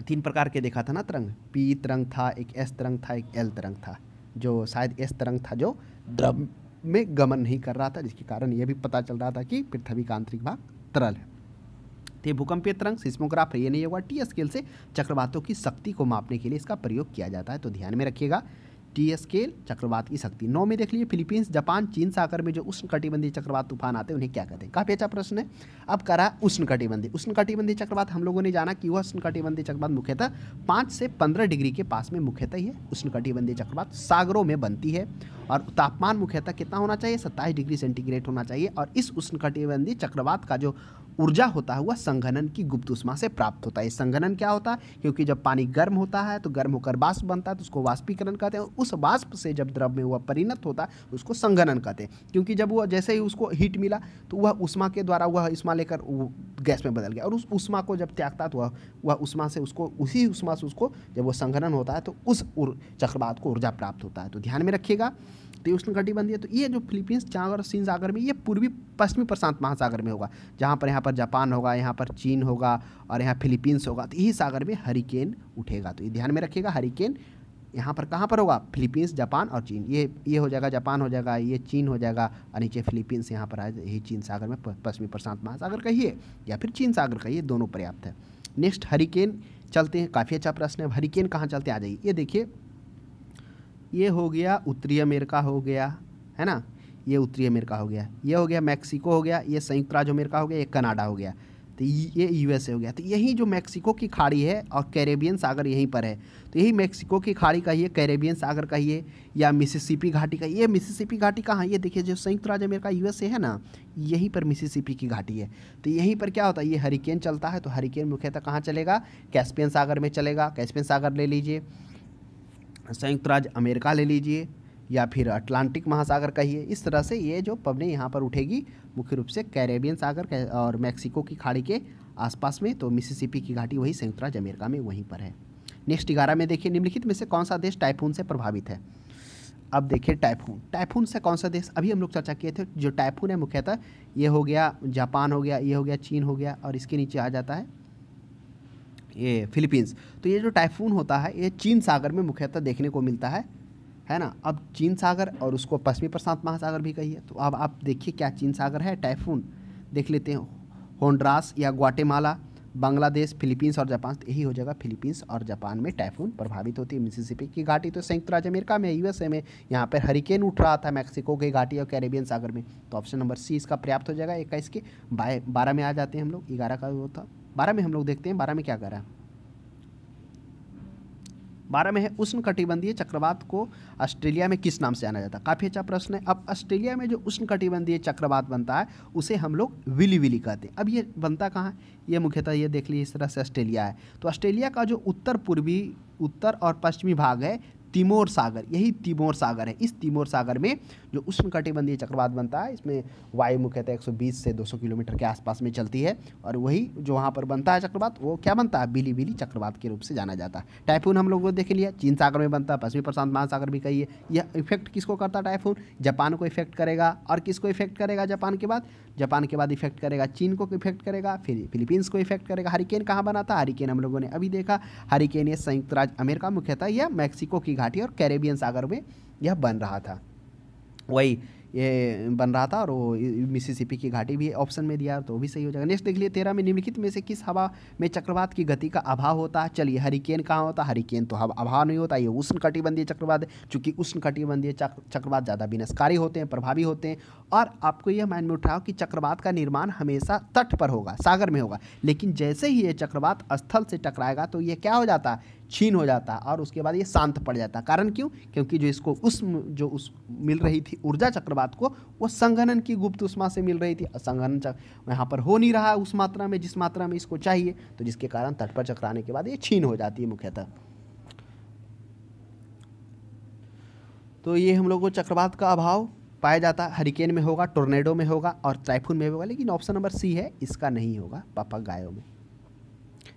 3 प्रकार के देखा था ना तरंग, पी तरंग था, एक एस तरंग था, एक एल तरंग था, जो शायद एस तरंग था जो द्रव में गमन नहीं कर रहा था, जिसके कारण यह भी पता चल रहा था कि पृथ्वी का आंतरिक भाग तरल है। तो भूकंपीय तरंग सिस्मोग्राफ ये नहीं होगा। टी स्केल से चक्रवातों की शक्ति को मापने के लिए इसका प्रयोग किया जाता है, तो ध्यान में रखिएगा, टी स्केल चक्रवात की शक्ति। 9 में देख लीजिए, फिलीपींस, जापान, चीन सागर में जो उष्णकटिबंधीय चक्रवात तूफान आते हैं उन्हें क्या कहते हैं। काफी अच्छा प्रश्न है। अब करा उष्णकटिबंधीय चक्रवात, हम लोगों ने जाना कि वह उष्णकटिबंधीय चक्रवात मुख्यतः 5 से 15 डिग्री के पास में मुख्यतः ये उष्णकटिबंधीय चक्रवात सागरों में बनती है, और तापमान मुख्यतः कितना होना चाहिए, 27 डिग्री सेंटीग्रेड होना चाहिए। और इस उष्णकटिबंधीय चक्रवात का जो ऊर्जा होता है वह संघनन की गुप्त उष्मा से प्राप्त होता है। संघनन क्या होता है, क्योंकि जब पानी गर्म होता है तो गर्म होकर वाष्प बनता है, तो उसको वाष्पीकरण कहते हैं, और उस वाष्प से जब द्रव में वह परिणत होता है उसको संघनन कहते हैं। क्योंकि जब वह जैसे ही उसको हीट मिला तो वह उष्मा के द्वारा वह उष्मा लेकर गैस में बदल गया, और उस उष्मा को जब त्यागता तो वह उष्मा से उसको, उसी उष्मा से उसको जब वो संघनन होता है तो उस चक्रवात को ऊर्जा प्राप्त होता है। तो ध्यान में रखिएगा, तो उष्णकटिबंधीय, तो ये जो फिलीपींस, चांग और चीन सागर में, ये पूर्वी पश्चिमी प्रशांत महासागर में होगा, जहाँ पर यहाँ पर जापान होगा, यहाँ पर चीन होगा और यहाँ फिलीपींस होगा, तो यही सागर में हरिकेन उठेगा। तो ये ध्यान में रखिएगा, हरिकेन यहाँ पर कहाँ पर होगा, फिलीपींस, जापान और चीन, ये हो जाएगा, जापान हो जाएगा, ये चीन हो जाएगा, और नीचे फिलीपींस यहाँ पर आए, यही चीन सागर में, पश्चिमी प्रशांत महासागर कहिए या फिर चीन सागर कहिए, दोनों पर्याप्त है। नेक्स्ट हरिकेन चलते हैं, काफ़ी अच्छा प्रश्न है। हरिकेन कहाँ चलते, आ जाइए, ये देखिए, ये हो गया उत्तरी अमेरिका हो गया, है ना, ये उत्तरी अमेरिका हो गया, ये हो गया मैक्सिको हो गया, ये संयुक्त राज्य अमेरिका हो गया, ये कनाडा हो गया, तो ये यूएसए हो गया। तो यही जो मैक्सिको की खाड़ी है और कैरेबियन सागर यहीं पर है, तो यही मैक्सिको की खाड़ी कहिए, कैरेबियन सागर कहिए, या मिसिसिपी घाटी का। ये मिसिसिपी घाटी कहाँ, ये देखिए जो संयुक्त राज्य अमेरिका यूएसए है ना, यहीं पर मिसिसिपी की घाटी है। तो यहीं पर क्या होता है, ये हरिकेन चलता है। तो हरिकेन मुख्यतः कहाँ चलेगा, कैस्पियन सागर में चलेगा, कैस्पियन सागर ले लीजिए, संयुक्त राज्य अमेरिका ले लीजिए, या फिर अटलांटिक महासागर कहिए। इस तरह से ये जो पवनें यहाँ पर उठेगी मुख्य रूप से कैरेबियन सागर और मैक्सिको की खाड़ी के आसपास में। तो मिसिसिपी की घाटी वही संयुक्त राज्य अमेरिका में वहीं पर है। नेक्स्ट 11 में देखिए, निम्नलिखित में से कौन सा देश टाइफून से प्रभावित है। अब देखिए टाइफून से कौन सा देश, अभी हम लोग चर्चा किए थे, जो टाइफून है मुख्यतः ये हो गया जापान हो गया, ये हो गया चीन हो गया, और इसके नीचे आ जाता है ये फिलीपींस। तो ये जो टाइफून होता है ये चीन सागर में मुख्यतः देखने को मिलता है ना। अब चीन सागर और उसको पश्चिमी प्रशांत महासागर भी कहिए। तो अब आप देखिए क्या चीन सागर है, टाइफून देख लेते हैं, होंडुरास या ग्वाटेमाला, बांग्लादेश, फिलीपींस और जापान। तो यही हो जाएगा, फिलीपींस और जापान में टाइफून प्रभावित होती है। मिसिसिपी की घाटी तो संयुक्त राज्य अमेरिका में, यूएसए में, यहाँ पर हरिकेन उठ रहा था मैक्सिको की घाटी और कैरेबियन सागर में। तो ऑप्शन नंबर सी इसका पर्याप्त हो जाएगा। 21 के 12 में आ जाते हैं हम लोग, 11 का वो था, 12 में हम लोग देखते हैं 12 में क्या कर रहा है। 12 में है उष्णकटिबंधीय चक्रवात को ऑस्ट्रेलिया में किस नाम से जाना जाता है। काफ़ी अच्छा प्रश्न है। अब ऑस्ट्रेलिया में जो उष्णकटिबंधीय चक्रवात बनता है उसे हम लोग विली विली कहते हैं। अब ये बनता कहाँ है, ये मुख्यतः ये देख लीजिए, इस तरह से ऑस्ट्रेलिया है। तो ऑस्ट्रेलिया का जो उत्तर और पश्चिमी भाग है तिमोर सागर, यही तिमोर सागर है। इस तिमोर सागर में जो उष्णकटिबंधीय चक्रवात बनता है, इसमें वायु मुख्यतः 120 से 200 किलोमीटर के आसपास में चलती है, और वही जो वहाँ पर बनता है चक्रवात, वो क्या बनता है, बिलिबिली चक्रवात के रूप से जाना जाता है। टाइफून हम लोगों को देख लिया, चीन सागर में बनता है, पश्चिमी प्रशांत महासागर भी कही है। यह इफेक्ट किसको करता है टाइफून, जापान को इफेक्ट करेगा, और किसको इफेक्ट करेगा जापान के बाद इफेक्ट करेगा चीन को इफेक्ट करेगा, फिर फिलीपींस को इफेक्ट करेगा। हरिकेन कहाँ बना था, हरिकेन हम लोगों ने अभी देखा, हरिकेन ये संयुक्त राज्य अमेरिका मुख्यतः या मैक्सिको की घाटी और कैरेबियन सागर में यह बन रहा था, वही ये बन रहा था, और वो मिसिसिपी की घाटी भी ऑप्शन में दिया, तो वो भी सही हो जाएगा। नेक्स्ट देख लिए 13 में निम्नलिखित में से किस हवा में चक्रवात की गति का अभाव होता है। चलिए, हरिकेन कहाँ होता है, हरिकेन तो हवा अभाव नहीं होता, ये उष्णकटिबंधीय चक्रवात है। चूंकि उष्णकटिबंधीय चक्रवात ज़्यादा विनाशकारी होते हैं, प्रभावी होते हैं, और आपको यह माइंड में उठाओ कि चक्रवात का निर्माण हमेशा तट पर होगा, सागर में होगा, लेकिन जैसे ही ये चक्रवात स्थल से टकराएगा तो ये क्या हो जाता है, क्षीण हो जाता है, और उसके बाद ये शांत पड़ जाता है। कारण क्यों, क्योंकि जो इसको मिल रही थी ऊर्जा चक्रवात को, वो संघनन की गुप्त उष्मा से मिल रही थी। संघनन यहाँ पर हो नहीं रहा है उस मात्रा में जिस मात्रा में इसको चाहिए, तो जिसके कारण तट पर चकराने के बाद ये क्षीण हो जाती है मुख्यतः। तो ये हम लोग को चक्रवात का अभाव पाया जाता है, हरिकेन में होगा, टोर्नेडो में होगा, और टाइफून में होगा, लेकिन ऑप्शन नंबर सी है, इसका नहीं होगा पापागायो में।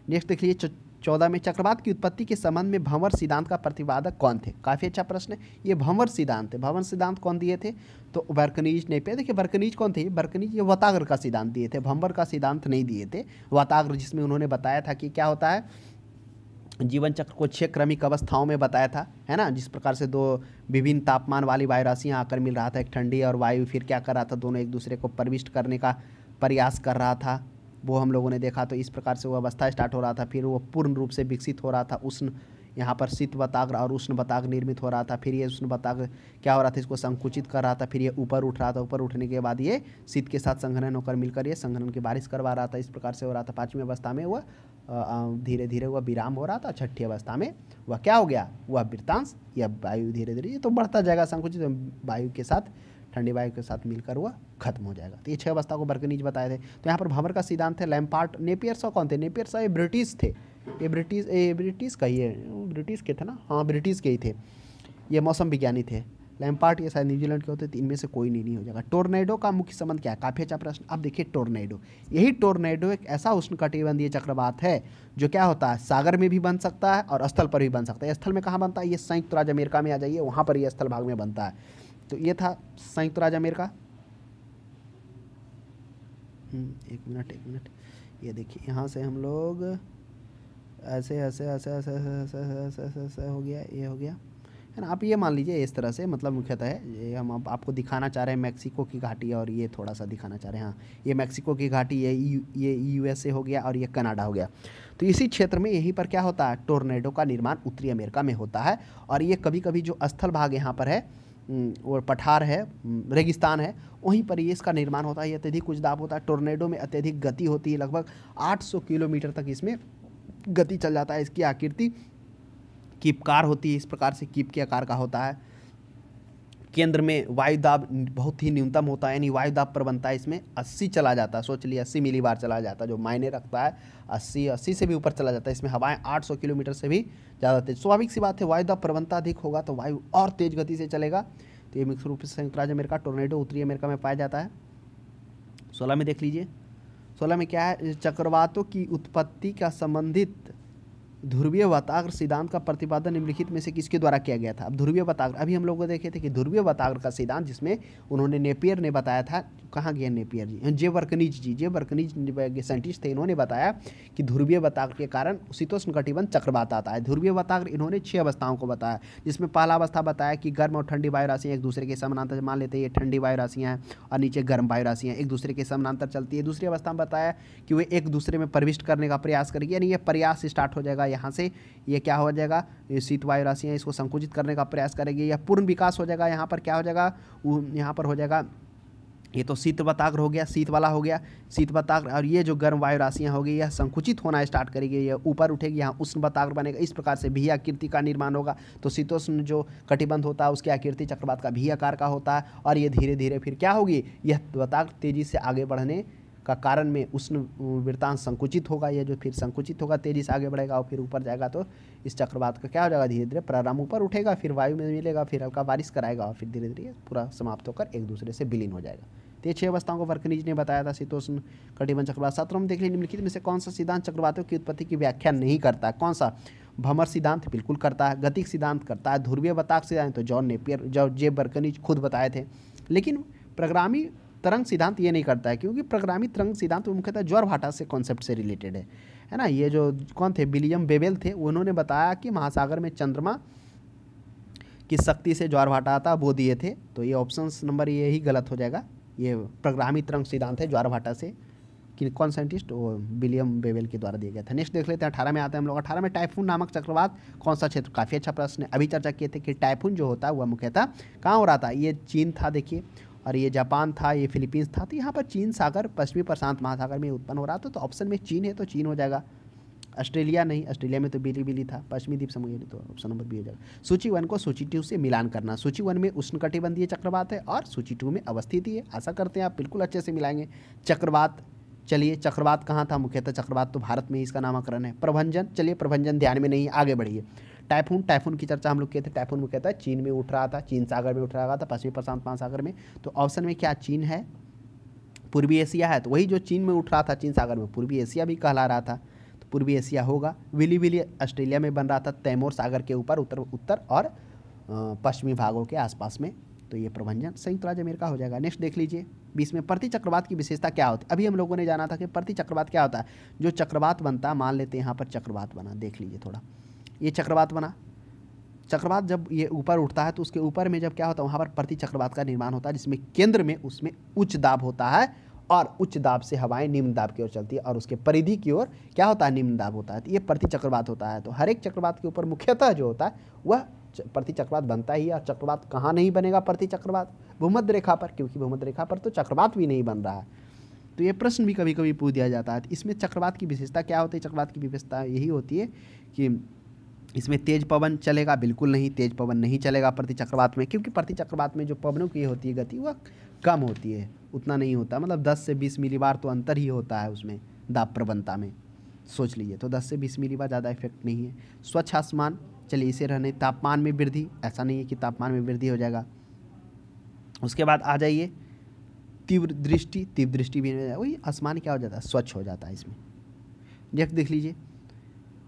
नेक्स्ट देख लीजिए 14 में, चक्रवात की उत्पत्ति के संबंध में भंवर सिद्धांत का प्रतिपादक कौन थे। काफ़ी अच्छा प्रश्न है, ये भंवर सिद्धांत है। भंवर सिद्धांत कौन दिए थे, तो बर्कनीज नेपियर। देखिए बर्कनीज कौन थे, बर्कनीज ये वताग्र का सिद्धांत दिए थे, भंवर का सिद्धांत नहीं दिए थे। वताग्र जिसमें उन्होंने बताया था कि क्या होता है, जीवन चक्र को 6 क्रमिक अवस्थाओं में बताया था, है ना, जिस प्रकार से 2 विभिन्न तापमान वाली वायु राशियाँ आकर मिल रहा था, एक ठंडी और वायु, फिर क्या कर रहा था, दोनों एक दूसरे को प्रविष्ट करने का प्रयास कर रहा था, वो हम लोगों ने देखा। तो इस प्रकार से वो अवस्था स्टार्ट हो रहा था, फिर वो पूर्ण रूप से विकसित हो रहा था, उष्ण यहाँ पर शीत वताग्र और उष्ण वताग्र निर्मित हो रहा था। फिर ये उष्ण वताग्र क्या हो रहा था, इसको संकुचित कर रहा था, फिर ये ऊपर उठ रहा था, ऊपर उठने के बाद ये शीत के साथ संघनन होकर मिलकर ये संघनन की बारिश करवा रहा था। इस प्रकार से हो रहा था। 5वीं अवस्था में वह धीरे धीरे वह विराम हो रहा था। 6ठी अवस्था में वह क्या हो गया, वह वृत्तांश या वायु धीरे धीरे ये तो बढ़ता जाएगा, संकुचित वायु के साथ, ठंडी वायु के साथ मिलकर वह खत्म हो जाएगा। तो ये 6 अवस्था को बर्कनीज बताए थे। तो यहाँ पर भंवर का सिद्धांत है, लैम्पार्ट, नेपियर सॉ कौन थे, नेपियर सॉ ये ब्रिटिश थे, ये ब्रिटिश का ही है, ब्रिटिश के थे ना, हाँ ब्रिटिश के ही थे, ये मौसम विज्ञानी थे। लैम्पार्ट ये शायद न्यूजीलैंड के होते, तो इनमें से कोई नहीं हो जाएगा। टोर्नेडो का मुख्य संबंध क्या है, काफ़ी अच्छा प्रश्न। अब देखिए टोर्नेडो, यही टोर्नेडो एक ऐसा उष्णकटिबंधीय चक्रवात है जो क्या होता है, सागर में भी बन सकता है और स्थल पर भी बन सकता है। स्थल में कहाँ बनता है, ये संयुक्त राज्य अमेरिका में आ जाइए, वहाँ पर ये स्थल भाग में बनता है। तो ये था संयुक्त राज्य अमेरिका। एक मिनट, ये देखिए यहाँ से हम लोग ऐसे ऐसे ऐसे ऐसे ऐसे ऐसे ऐसे ऐसे हो गया, ये हो गया, है ना। आप ये मान लीजिए इस तरह से, मतलब मुख्यतः है ये हम आपको दिखाना चाह रहे हैं मैक्सिको की घाटी, और ये थोड़ा सा दिखाना चाह रहे हैं, हाँ ये मैक्सिको की घाटी, ये यूएसए हो गया, और ये कनाडा हो गया। तो इसी क्षेत्र में यहीं पर क्या होता है, टोर्नेडो का निर्माण उत्तरी अमेरिका में होता है। और ये कभी कभी जो स्थल भाग यहाँ पर है और पठार है, रेगिस्तान है, वहीं पर ये इसका निर्माण होता है। ये अत्यधिक कुछ दाब होता है। टोर्नेडो में अत्यधिक गति होती है, लगभग 800 किलोमीटर तक इसमें गति चल जाता है। इसकी आकृति कीपकार होती है, इस प्रकार से कीप के आकार का होता है। केंद्र में वायु दाब बहुत ही न्यूनतम होता है, यानी वायु दाब पर बनता है इसमें 80 चला जाता है, सोच लिए 80 मिलीबार चला जाता है, जो मायने रखता है 80 से भी ऊपर चला जाता है। इसमें हवाएं 800 किलोमीटर से भी ज़्यादा तेज। स्वाभाविक सी बात है, वायु दाब प्रवणता अधिक होगा तो वायु और तेज गति से चलेगा। तो ये मुख्य रूप से संयुक्त राज्य अमेरिका टोर्नेडो उत्तरी अमेरिका में पाया जाता है। 16 में देख लीजिए, 16 में क्या है, चक्रवातों की उत्पत्ति का संबंधित ध्रुवीय वताग्र सिद्धांत का प्रतिपादन निम्नलिखित में से किसके द्वारा किया गया था। अब ध्रुवीय वताग्र, अभी हम लोग देखे थे कि ध्रुवीय वताग्र का सिद्धांत, जिसमें उन्होंने नेपियर ने बताया था, कहाँ गया नेपियर जी, जे वर्कनीज साइंटिस्ट थे, इन्होंने बताया कि ध्रुवीय वताग्र के कारण शीतोष्ण कटिबंध चक्रवात आता है। ध्रुवीय वताग्र इन्होंने 6 अवस्थाओं को बताया, जिसमें पहला अवस्था बताया कि गर्म और ठंडी वायु राशियाँ एक दूसरे के समानांतर, मान लेते हैं ये ठंडी वायु राशियाँ हैं और नीचे गर्म वायु राशियाँ एक दूसरे के समानांतर चलती है। दूसरी अवस्था में बताया कि वे एक दूसरे में प्रविष्ट करने का प्रयास करेगी, यानी ये प्रयास स्टार्ट हो जाएगा यहाँ से, ये क्या हो जाएगा, ये शीत वायु राशियाँ इसको संकुचित करने का प्रयास करेगी, या पूर्ण विकास हो जाएगा। यहाँ पर क्या हो जाएगा, यहाँ पर हो जाएगा, ये तो शीत वताग्र हो गया, शीत वाला हो गया, शीत वताग्र, और ये जो गर्म वायु राशियाँ होगी यह संकुचित होना स्टार्ट करेगी, ये ऊपर उठेगी, यहाँ उष्ण वताग्र बनेगा। इस प्रकार से भी आकृति का निर्माण होगा। तो शीतोष्ण जो कटिबंध होता है उसकी आकृति चक्रवात का भी आकार का होता है, और ये धीरे धीरे फिर क्या होगी, यह वताग्र तेजी से आगे बढ़ने का कारण में उष्ण वृत्तांश संकुचित होगा, ये जो फिर संकुचित होगा तेजी से आगे बढ़ेगा और फिर ऊपर जाएगा, तो इस चक्रवात का क्या हो जाएगा, धीरे धीरे प्रारंभ ऊपर उठेगा, फिर वायु में मिलेगा, फिर हल्का बारिश कराएगा और फिर धीरे धीरे पूरा समाप्त होकर एक दूसरे से विलीन हो जाएगा। तो ये 6 अवस्थाओं को वर्कनीज ने बताया था, शीतोष्ण कटिबंध चक्रवात। 17 देख लीजिए, निम्नलिखित में से कौन सा सिद्धांत चक्रवातों की उत्पत्ति की व्याख्या नहीं करता है? कौन सा? भ्रमर सिद्धांत बिल्कुल करता है, गतिक सिद्धांत करता है, ध्रुवीय बताक सिद्धांत तो जॉन नेपियर जे वर्कनीज खुद बताए थे, लेकिन प्रग्रामी तरंग सिद्धांत ये नहीं करता है, क्योंकि प्रग्रामी तरंग सिद्धांत मुख्यतः ज्वारभाटा से कॉन्सेप्ट से रिलेटेड है ना। ये जो कौन थे, विलियम बेवेल थे, उन्होंने बताया कि महासागर में चंद्रमा की शक्ति से ज्वारभाटा आता, वो दिए थे। तो ये ऑप्शन नंबर ये ही गलत हो जाएगा, ये प्रग्रामी तरंग सिद्धांत है ज्वारभाटा से, कि कौन साइंटिस्ट, वो विलियम बेवेल के द्वारा दिया गया था। नेक्स्ट देख लेते हैं, 18 में आते हैं हम लोग। 18 में टाइफून नामक चक्रवात कौन सा क्षेत्र? काफ़ी अच्छा प्रश्न है। अभी चर्चा किए थे कि टाइफून जो होता है वह मुख्यतः कहाँ हो रहा था, ये चीन था देखिए, और ये जापान था, ये फिलीपींस था, तो यहाँ पर चीन सागर पश्चिमी प्रशांत महासागर में उत्पन्न हो रहा था, तो ऑप्शन में चीन है तो चीन हो जाएगा। ऑस्ट्रेलिया नहीं, ऑस्ट्रेलिया में तो बिली था, पश्चिमी द्वीप समूह, तो ऑप्शन नंबर बी हो जाएगा। सूची 1 को सूची 2 से मिलान करना। सूची 1 में उष्णकटिबंधीय चक्रवात है और सूची 2 में अवस्थित ही है। आशा करते हैं आप बिल्कुल अच्छे से मिलाएंगे। चक्रवात, चलिए चक्रवात कहाँ था, मुख्यतः चक्रवात तो भारत में ही इसका नामकरण है। प्रभंजन, चलिए प्रभंजन ध्यान में नहीं, आगे बढ़िए। टाइफून, टाइफून की चर्चा हम लोग किए थे। टाइफून मुख्यतः चीन में उठ रहा था, चीन सागर में उठ रहा था, पश्चिमी प्रशांत महासागर में। तो ऑप्शन में क्या चीन है, पूर्वी एशिया है, तो वही जो चीन में उठ रहा था चीन सागर में, पूर्वी एशिया भी कहला रहा था, तो पूर्वी एशिया होगा। विली ऑस्ट्रेलिया में बन रहा था, तैमूर सागर के ऊपर उत्तर और पश्चिमी भागों के आसपास में, तो ये प्रभंजन संयुक्त राज्य अमेरिका हो जाएगा। नेक्स्ट देख लीजिए 20 में, प्रति चक्रवात की विशेषता क्या होती है? अभी हम लोगों ने जाना था कि प्रति चक्रवात क्या होता है। जो चक्रवात बनता है, मान लेते हैं यहाँ पर चक्रवात बना, देख लीजिए थोड़ा, ये चक्रवात बना। चक्रवात जब ये ऊपर उठता है तो उसके ऊपर में जब क्या होता है, वहाँ पर प्रति चक्रवात का निर्माण होता है, जिसमें केंद्र में उसमें उच्च दाब होता है और उच्च दाब से हवाएं निम्न दाब की ओर चलती है और उसके परिधि की ओर क्या होता है, निम्न दाब होता है। तो ये प्रति चक्रवात होता है। तो हर एक चक्रवात के ऊपर मुख्यतः जो होता है वह प्रति चक्रवात बनता ही है। और चक्रवात कहाँ नहीं बनेगा प्रति चक्रवात? भूमध्य रेखा पर, क्योंकि भूमध्य रेखा पर तो चक्रवात भी नहीं बन रहा है। तो ये प्रश्न भी कभी कभी पूछ दिया जाता है। तो इसमें चक्रवात की विशेषता क्या होती है? चक्रवात की विशेषता यही होती है कि इसमें तेज पवन चलेगा, बिल्कुल नहीं, तेज पवन नहीं चलेगा प्रति चक्रवात में, क्योंकि प्रति चक्रवात में जो पवनों की होती है गति वह कम होती है, उतना नहीं होता, मतलब 10 से 20 मिलीबार तो अंतर ही होता है उसमें दाब प्रवणता में, सोच लीजिए। तो 10 से 20 मिलीबार ज़्यादा इफेक्ट नहीं है। स्वच्छ आसमान, चलिए इसे रहने। तापमान में वृद्धि, ऐसा नहीं है कि तापमान में वृद्धि हो जाएगा। उसके बाद आ जाइए तीव्र दृष्टि, तीव्र दृष्टि भी वही आसमान क्या हो जाता है, स्वच्छ हो जाता है इसमें। नेक्स्ट देख लीजिए,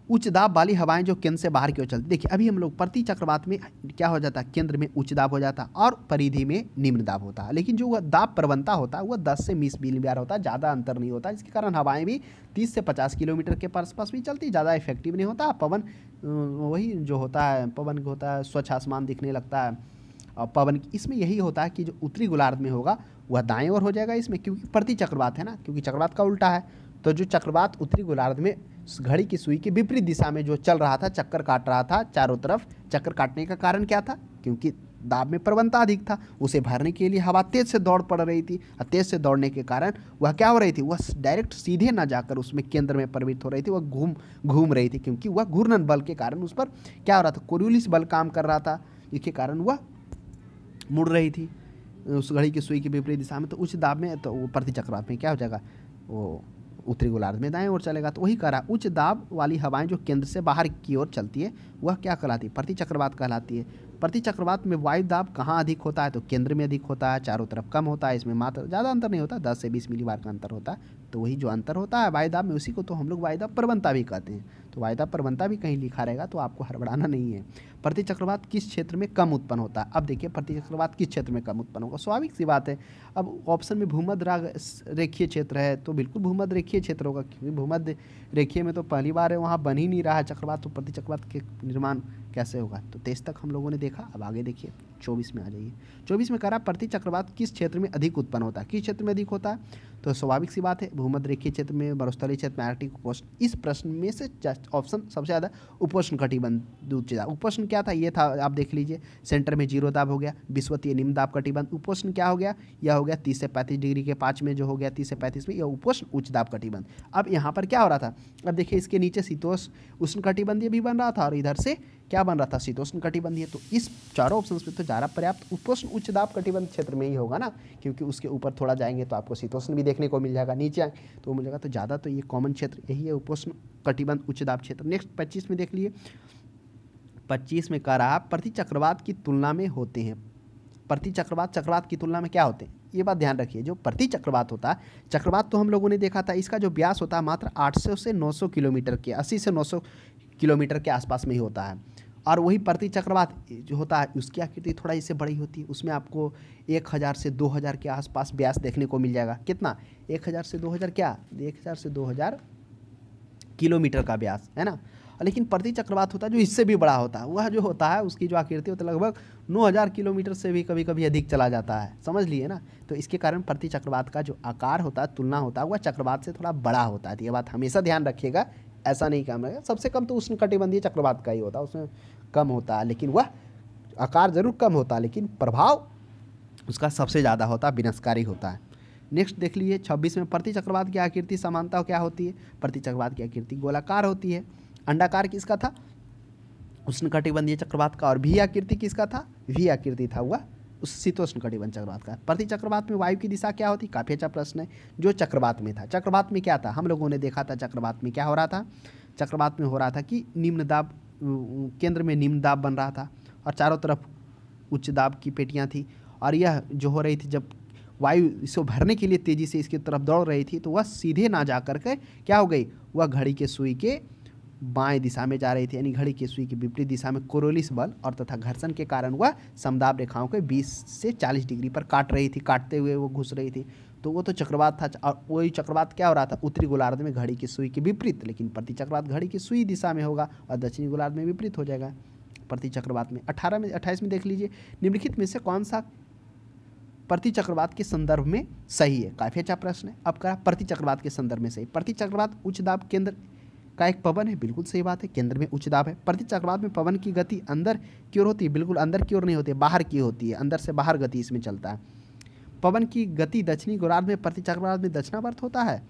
उच्च दाब वाली हवाएं जो केंद्र से बाहर की ओर चलती। देखिए अभी हम लोग प्रति चक्रवात में क्या हो जाता है, केंद्र में उच्च दाब हो जाता है और परिधि में निम्न दाब होता है, लेकिन जो वह दाब प्रवणता होता है वह 10 से 20 मिलीबार होता है, ज़्यादा अंतर नहीं होता, जिसके कारण हवाएं भी 30 से 50 किलोमीटर के आसपास भी चलती, ज़्यादा इफेक्टिव नहीं होता। पवन वही जो होता है, पवन होता है, स्वच्छ आसमान दिखने लगता है। और पवन इसमें यही होता है कि जो उत्तरी गोलार्ध में होगा वह दाएं ओर हो जाएगा इसमें, क्योंकि प्रति चक्रवात है ना, क्योंकि चक्रवात का उल्टा है। तो जो चक्रवात उत्तरी गोलार्ध में घड़ी की सुई की विपरीत दिशा में जो चल रहा था, चक्कर काट रहा था चारों तरफ, चक्कर काटने का कारण क्या था, क्योंकि दाब में प्रवणता अधिक था, उसे भरने के लिए हवा तेज से दौड़ पड़ रही थी, और तेज से दौड़ने के कारण वह क्या हो रही थी, वह डायरेक्ट सीधे ना जाकर उसमें केंद्र में प्रवृत्त हो रही थी, वह घूम रही थी, क्योंकि वह घूर्णन बल के कारण उस पर क्या हो रहा था, कोरियोलिस बल काम कर रहा था, जिसके कारण वह मुड़ रही थी उस घड़ी की सुई की विपरीत दिशा में। तो उच्च दाब में तो वो प्रति चक्रवात में क्या हो जाएगा, वो उत्तरी गोलार्ध में दाएं ओर चलेगा। तो वही करा, उच्च दाब वाली हवाएं जो केंद्र से बाहर की ओर चलती है वह क्या कहलाती है, प्रति चक्रवात कहलाती है। प्रति चक्रवात में वायु दाब कहाँ अधिक होता है, तो केंद्र में अधिक होता है, चारों तरफ कम होता है, इसमें मात्र ज़्यादा अंतर नहीं होता, 10 से 20 मिलीबार का अंतर होता है। तो वही जो अंतर होता है वायु दाब में, उसी को तो हम लोग वायु दाब प्रवणता भी कहते हैं। तो वायु दाब प्रवणता भी कहीं लिखा रहेगा, तो आपको हड़बड़ाना नहीं है। प्रति चक्रवात किस क्षेत्र में कम उत्पन्न होता है? अब देखिए प्रति चक्रवात किस क्षेत्र में कम उत्पन्न होगा, स्वाभाविक सी बात है। अब ऑप्शन में भूमध्य रेखीय क्षेत्र है, तो बिल्कुल भूमध्य रेखीय क्षेत्र होगा, क्योंकि भूमध्य रेखीय में तो पहली बार है, वहाँ बन ही नहीं रहा है चक्रवात, तो प्रति चक्रवात के निर्माण कैसे होगा। तो 23 तक हम लोगों ने देखा। अब आगे देखिए 24 में आ जाइए। 24 में कह रहा प्रति चक्रवात किस क्षेत्र में अधिक उत्पन्न होता है, किस क्षेत्र में अधिक होता है, तो स्वाभाविक सी बात है भूमध्य रेखीय क्षेत्र में, मरुस्थलीय क्षेत्र में, आर्कटिक उपोष्ण। इस प्रश्न में से ऑप्शन सबसे ज़्यादा उपोष्ण कटिबंध उच्च दाब। उपोष्ण क्या था, ये था, आप देख लीजिए सेंटर में 0 दाब हो गया, विषुवतीय निम्न दाब कटिबंध। उपोष्ण क्या हो गया, यह हो गया 30 से 35 डिग्री के 5 में जो हो गया 30 से 35 में, यह उपोष्ण उच्च दाब कटिबंध। अब यहाँ पर क्या हो रहा था, अब देखिए इसके नीचे शीतोष्ण उष्ण कटिबंधीय भी बन रहा था, और इधर से क्या बन रहा था, शीतोष्ण कटिबंधीय। तो इस चारों ऑप्शन में तो ज़्यादा पर्याप्त उपोष्ण उच्च दाब कटिबंध क्षेत्र में ही होगा ना, क्योंकि उसके ऊपर थोड़ा जाएंगे तो आपको शीतोष्ण भी देखने को मिल जाएगा, नीचे आएंगे तो मिलेगा। तो ज़्यादा तो ये कॉमन क्षेत्र यही है, उपोष्ण कटिबंध उच्च दाब क्षेत्र। नेक्स्ट 25 में देख लिए, 25 में कह रहा प्रति चक्रवात की तुलना में होते हैं। प्रति चक्रवात चक्रवात की तुलना में क्या होते हैं, ये बात ध्यान रखिए। जो प्रति चक्रवात होता है, चक्रवात तो हम लोगों ने देखा था, इसका जो व्यास होता है मात्र 800 से 900 किलोमीटर के, 80 से 900 किलोमीटर के आसपास में ही होता है। और वही प्रति चक्रवात जो होता है उसकी आकृति थोड़ा इससे बड़ी होती है, उसमें आपको 1000 से 2000 के आसपास व्यास देखने को मिल जाएगा। कितना, 1000 से 2000 क्या, 1000 से 2000 किलोमीटर का व्यास है ना। लेकिन प्रति चक्रवात होता है जो इससे भी बड़ा होता है, वह जो होता है उसकी जो आकृति होती है लगभग 9000 किलोमीटर से भी कभी कभी अधिक चला जाता है, समझ लिए ना। तो इसके कारण प्रति चक्रवात का जो आकार होता है, तुलना होता है, वह चक्रवात से थोड़ा बड़ा होता है। तो ये बात हमेशा ध्यान रखिएगा, ऐसा नहीं काम रहेगा। सबसे कम तो उष्णकटिबंधीय चक्रवात का ही होता है, उसमें कम होता है, लेकिन वह आकार जरूर कम होता है लेकिन प्रभाव उसका सबसे ज़्यादा होता है, विनाशकारी होता है। नेक्स्ट देख लीजिए 26 में, प्रति चक्रवात की आकृति समानता क्या होती है। प्रति चक्रवात की आकृति गोलाकार होती है। अंडाकार किसका था, उष्णकटिबंधीय चक्रवात का। और भी आकृति किसका था, भी आकृति था वह उस शीतोष्ण कटिबंध चक्रवात का। प्रति चक्रवात में वायु की दिशा क्या होती, काफ़ी अच्छा प्रश्न है। जो चक्रवात में था, चक्रवात में क्या था, हम लोगों ने देखा था चक्रवात में क्या हो रहा था। चक्रवात में हो रहा था कि निम्न दाब, केंद्र में निम्न दाब बन रहा था और चारों तरफ उच्च दाब की पेटियां थी। और यह जो हो रही थी, जब वायु इसको भरने के लिए तेज़ी से इसकी तरफ दौड़ रही थी तो वह सीधे ना जा कर के क्या हो गई, वह घड़ी के सुई के बाएं दिशा में जा रही थी, यानी घड़ी की सुई की विपरीत दिशा में कोरोलिस बल और तथा घर्षण के कारण वह समदाब रेखाओं के 20 से 40 डिग्री पर काट रही थी, काटते हुए वो घुस रही थी। तो वो तो चक्रवात था। और वही चक्रवात क्या हो रहा था, उत्तरी गोलार्ध में घड़ी की सुई के विपरीत, लेकिन प्रति चक्रवात घड़ी की सुई दिशा में होगा और दक्षिणी गोलार्ध में विपरीत हो जाएगा प्रति चक्रवात में। 28 में देख लीजिए, निम्नलिखित में से कौन सा प्रति चक्रवात के संदर्भ में सही है। काफ़ी अच्छा प्रश्न है। अब कहा प्रति चक्रवात के संदर्भ में सही। प्रति चक्रवात उच्च दाब केंद्र का एक पवन है, बिल्कुल सही बात है, केंद्र में उच्च दाब है। प्रति चक्रवात में पवन की गति अंदर की ओर होती है, बिल्कुल अंदर की ओर नहीं होती है, बाहर की होती है, अंदर से बाहर गति इसमें चलता है। पवन की गति दक्षिणी गोलार्ध में, प्रति चक्रवात में दक्षिणावर्त होता है।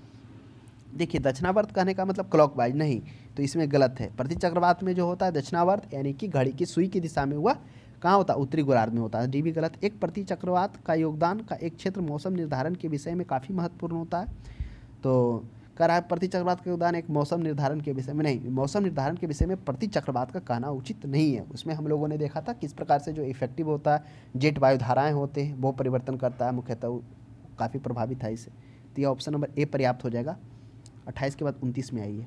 देखिए दक्षिणावर्त कहने का मतलब क्लॉकवाइज नहीं, तो इसमें गलत है। प्रति चक्रवात में जो होता है दक्षिणावर्त, यानी कि घड़ी की सुई की दिशा में, वह कहाँ होता है, उत्तरी गोलार्ध में होता है। डी भी गलत। एक प्रति चक्रवात का योगदान का एक क्षेत्र मौसम निर्धारण के विषय में काफ़ी महत्वपूर्ण होता है। तो कह रहा है प्रति चक्रवात का योगदान एक मौसम निर्धारण के विषय में, नहीं, मौसम निर्धारण के विषय में प्रति चक्रवात का कहना उचित नहीं है। उसमें हम लोगों ने देखा था किस प्रकार से जो इफेक्टिव होता है, जेट वायु धाराएँ होते हैं, वो परिवर्तन करता है, मुख्यतः काफ़ी प्रभावित है इससे। तो यह ऑप्शन नंबर ए पर्याप्त हो जाएगा। 28 के बाद 29 में आइए।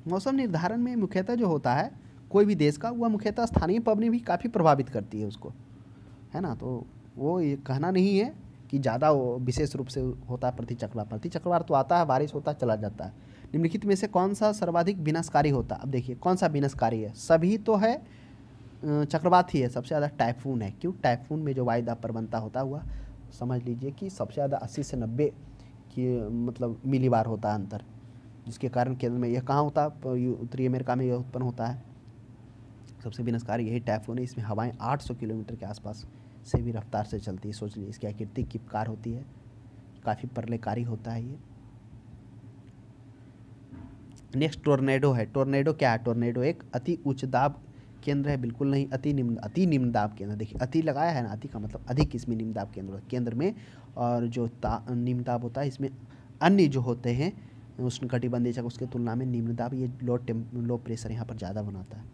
मौसम निर्धारण में मुख्यतः जो होता है कोई भी देश का, वह मुख्यतः स्थानीय पवनें भी काफ़ी प्रभावित करती है उसको, है ना। तो वो ये कहना नहीं है कि ज़्यादा विशेष रूप से होता है प्रति चक्रवात। प्रति चक्रवात तो आता है, बारिश होता है, चला जाता है। निम्नलिखित में से कौन सा सर्वाधिक विनाशकारी होता है। अब देखिए कौन सा विनाशकारी है, सभी तो है, चक्रवात ही है, सबसे ज़्यादा टाइफून है। क्यों, टाइफून में जो वायुदाब प्रवणता होता हुआ समझ लीजिए कि सबसे ज़्यादा 80 से 90 की मतलब मिलीबार होता है अंतर, जिसके कारण केंद्र में यह कहाँ होता है, उत्तरी अमेरिका में यह उत्पन्न होता है। सबसे विनाशकारी यही टाइफून है। इसमें हवाएं 800 किलोमीटर के आसपास से भी रफ्तार से चलती है। सोच लीजिए इसकी आकृति किस प्रकार होती है, काफ़ी प्रलयकारी होता है ये। नेक्स्ट टोर्नेडो है। टोर्नेडो क्या है, टोर्नेडो एक अति उच्च दाब केंद्र है, बिल्कुल नहीं, अति निम्न दाब केंद्र। देखिए अति लगाया है ना, अति का मतलब अधिक, इसमें निम्न दाब केंद्र में। और जो निम्न दाब होता है इसमें अन्य जो होते हैं उष्णकटिबंधीय चक्र, उसके तुलना में निम्न दाब ये लो प्रेशर यहाँ पर ज़्यादा बनाता है।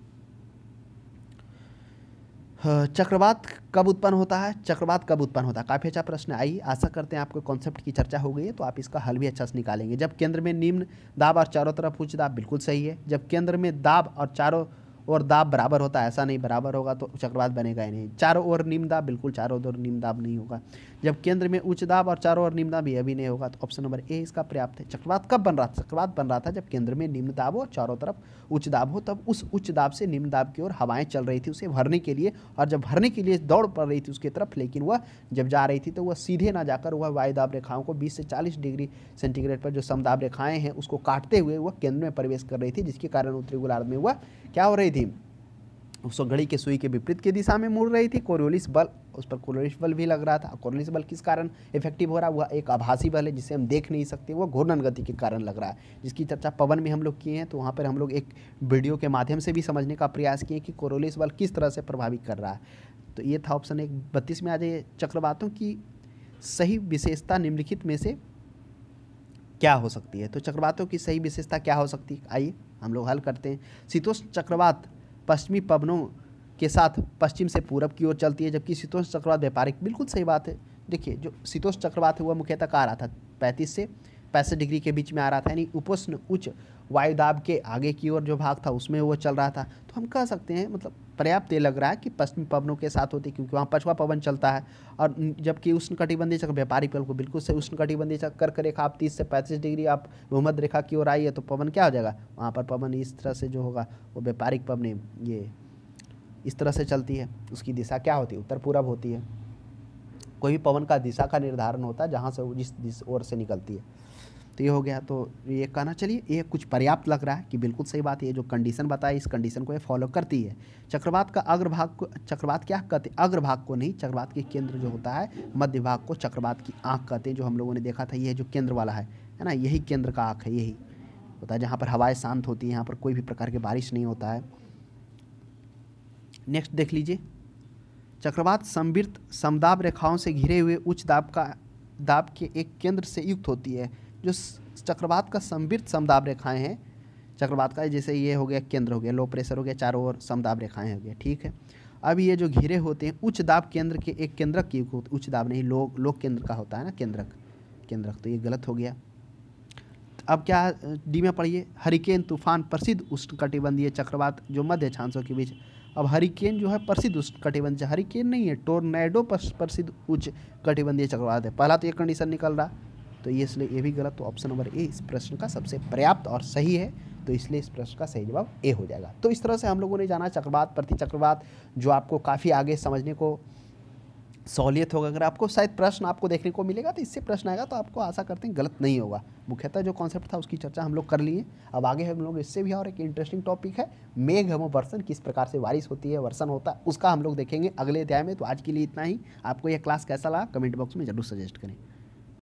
चक्रवात कब उत्पन्न होता है, चक्रवात कब उत्पन्न होता है, काफ़ी अच्छा प्रश्न। आइए, आशा करते हैं आपको कॉन्सेप्ट की चर्चा हो गई है, तो आप इसका हल भी अच्छा से निकालेंगे। जब केंद्र में निम्न दाब और चारों तरफ उच्च दाब, बिल्कुल सही है। जब केंद्र में दाब और चारों और दाब बराबर होता है, ऐसा नहीं बराबर होगा तो चक्रवात बनेगा ही नहीं। चारों ओर निम्न दाब, बिल्कुल चारों ओर निम्न दाब नहीं होगा। जब केंद्र में उच्च दाब और चारों ओर निम्न दाब, यह भी नहीं होगा। तो ऑप्शन नंबर ए इसका पर्याप्त है। चक्रवात कब बन रहा था, चक्रवात बन रहा था जब केंद्र में निम्न दाब हो, चारों तरफ उच्च दाब हो, तब उस उच्च दाब से निम्न दाब की ओर हवाएं चल रही थी उसे भरने के लिए, और जब भरने के लिए दौड़ पड़ रही थी उसकी तरफ, लेकिन वह जब जा रही थी तो वह सीधे ना जाकर वह वायुदाब रेखाओं को 20 से 40 डिग्री सेंटीग्रेड पर जो समदाब रेखाएं हैं उसको काटते हुए वह केंद्र में प्रवेश कर रही थी, जिसके कारण उत्तरी गोलार्ध में वह क्या हो रही थी, उस घड़ी के सुई के विपरीत की दिशा में मुड़ रही थी। कोरियोलिस बल, उस पर कोरियोलिस बल भी लग रहा था। कोरियोलिस बल किस कारण इफेक्टिव हो रहा है? वह एक आभासी बल है जिसे हम देख नहीं सकते, वह घूर्णन गति के कारण लग रहा है, जिसकी चर्चा पवन में हम लोग किए हैं। तो वहाँ पर हम लोग एक वीडियो के माध्यम से भी समझने का प्रयास किए कि कोरियोलिस बल किस तरह से प्रभावित कर रहा है। तो ये था ऑप्शन 1। 32 में आ जाइए, चक्रवातों की सही विशेषता निम्नलिखित में से क्या हो सकती है? तो चक्रवातों की सही विशेषता क्या हो सकती है? आइए हम लोग हल करते हैं। शीतोष्ण चक्रवात पश्चिमी पवनों के साथ पश्चिम से पूरब की ओर चलती है, जबकि शीतोष्ण चक्रवात व्यापारिक, बिल्कुल सही बात है। देखिए, जो शीतोष्ण चक्रवात है वह मुख्यतः कहाँ आ रहा था? 35 से 65 डिग्री के बीच में आ रहा था, यानी उपोष्ण उच्च वायुदाब के आगे की ओर जो भाग था उसमें वो चल रहा था। तो हम कह सकते हैं, मतलब पर्याप्त ये लग रहा है कि पश्चिमी पवनों के साथ होती, क्योंकि वहाँ पछुआ पवन चलता है। और जबकि उष्णकटिबंधीय चक्र, व्यापारिक पवन को बिल्कुल से उष्णकटिबंधीय चक्र कर्क रेखा आप 30 से 35 डिग्री आप भूमध्य रेखा की ओर आई है, तो पवन क्या हो जाएगा? वहाँ पर पवन इस तरह से जो होगा वो व्यापारिक पवन ये इस तरह से चलती है। उसकी दिशा क्या होती है? उत्तर पूरब होती है। कोई भी पवन का दिशा का निर्धारण होता है जहाँ से वो जिस ओर से निकलती है। तो ये हो गया। तो ये कहना, चलिए ये कुछ पर्याप्त लग रहा है कि बिल्कुल सही बात है। ये जो कंडीशन बताई, इस कंडीशन को ये फॉलो करती है। चक्रवात का अग्रभाग को, चक्रवात क्या कहते हैं? अग्रभाग को नहीं, चक्रवात के केंद्र जो होता है मध्य भाग को चक्रवात की आँख कहते हैं। जो हम लोगों ने देखा था, ये जो केंद्र वाला है ना, यही केंद्र का आँख है। यही होता है जहाँ पर हवाएं शांत होती हैं, यहाँ पर कोई भी प्रकार की बारिश नहीं होता है। नेक्स्ट देख लीजिए, चक्रवात समवृत्त समदाब रेखाओं से घिरे हुए उच्च दाब के एक केंद्र से युक्त होती है। जो चक्रवात का समवृत्त समदाब रेखाएं हैं, चक्रवात का जैसे ये हो गया केंद्र हो गया, लो प्रेशर हो गया, चारों ओर समदाब रेखाएं हो गया, ठीक है। अब ये जो घिरे होते हैं उच्च दाब केंद्र के एक केंद्रक की, उच्च दाब नहीं, लोक केंद्र का होता है ना केंद्रक, तो ये गलत हो गया। अब क्या डी में पढ़िए, हरिकेन तूफान प्रसिद्ध उष्णकटिबंधीय चक्रवात जो मध्य अक्षांशों के बीच। अब हरिकेन जो है प्रसिद्ध उष्णकटिबंधीय, हरिकेन नहीं है, टोर्नेडो प्रसिद्ध उच्च कटिबंधीय चक्रवात है। पहला तो ये कंडीशन निकल रहा, तो ये इसलिए ये भी गलत। तो ऑप्शन नंबर ए इस प्रश्न का सबसे पर्याप्त और सही है, तो इसलिए इस प्रश्न का सही जवाब ए हो जाएगा। तो इस तरह से हम लोगों ने जाना चक्रवात, प्रति चक्रवात, जो आपको काफ़ी आगे समझने को सहूलियत होगा। अगर आपको शायद प्रश्न आपको देखने को मिलेगा तो इससे प्रश्न आएगा, तो आपको आशा करते हैं गलत नहीं होगा। मुख्यतः जो कॉन्सेप्ट था उसकी चर्चा हम लोग कर लिए। अब आगे हम लोग इससे भी और एक इंटरेस्टिंग टॉपिक है मेघ वर्षण, किस प्रकार से बारिश होती है, वर्षण होता है, उसका हम लोग देखेंगे अगले अध्याय में। तो आज के लिए इतना ही। आपको यह क्लास कैसा लगा कमेंट बॉक्स में जरूर सजेस्ट करें।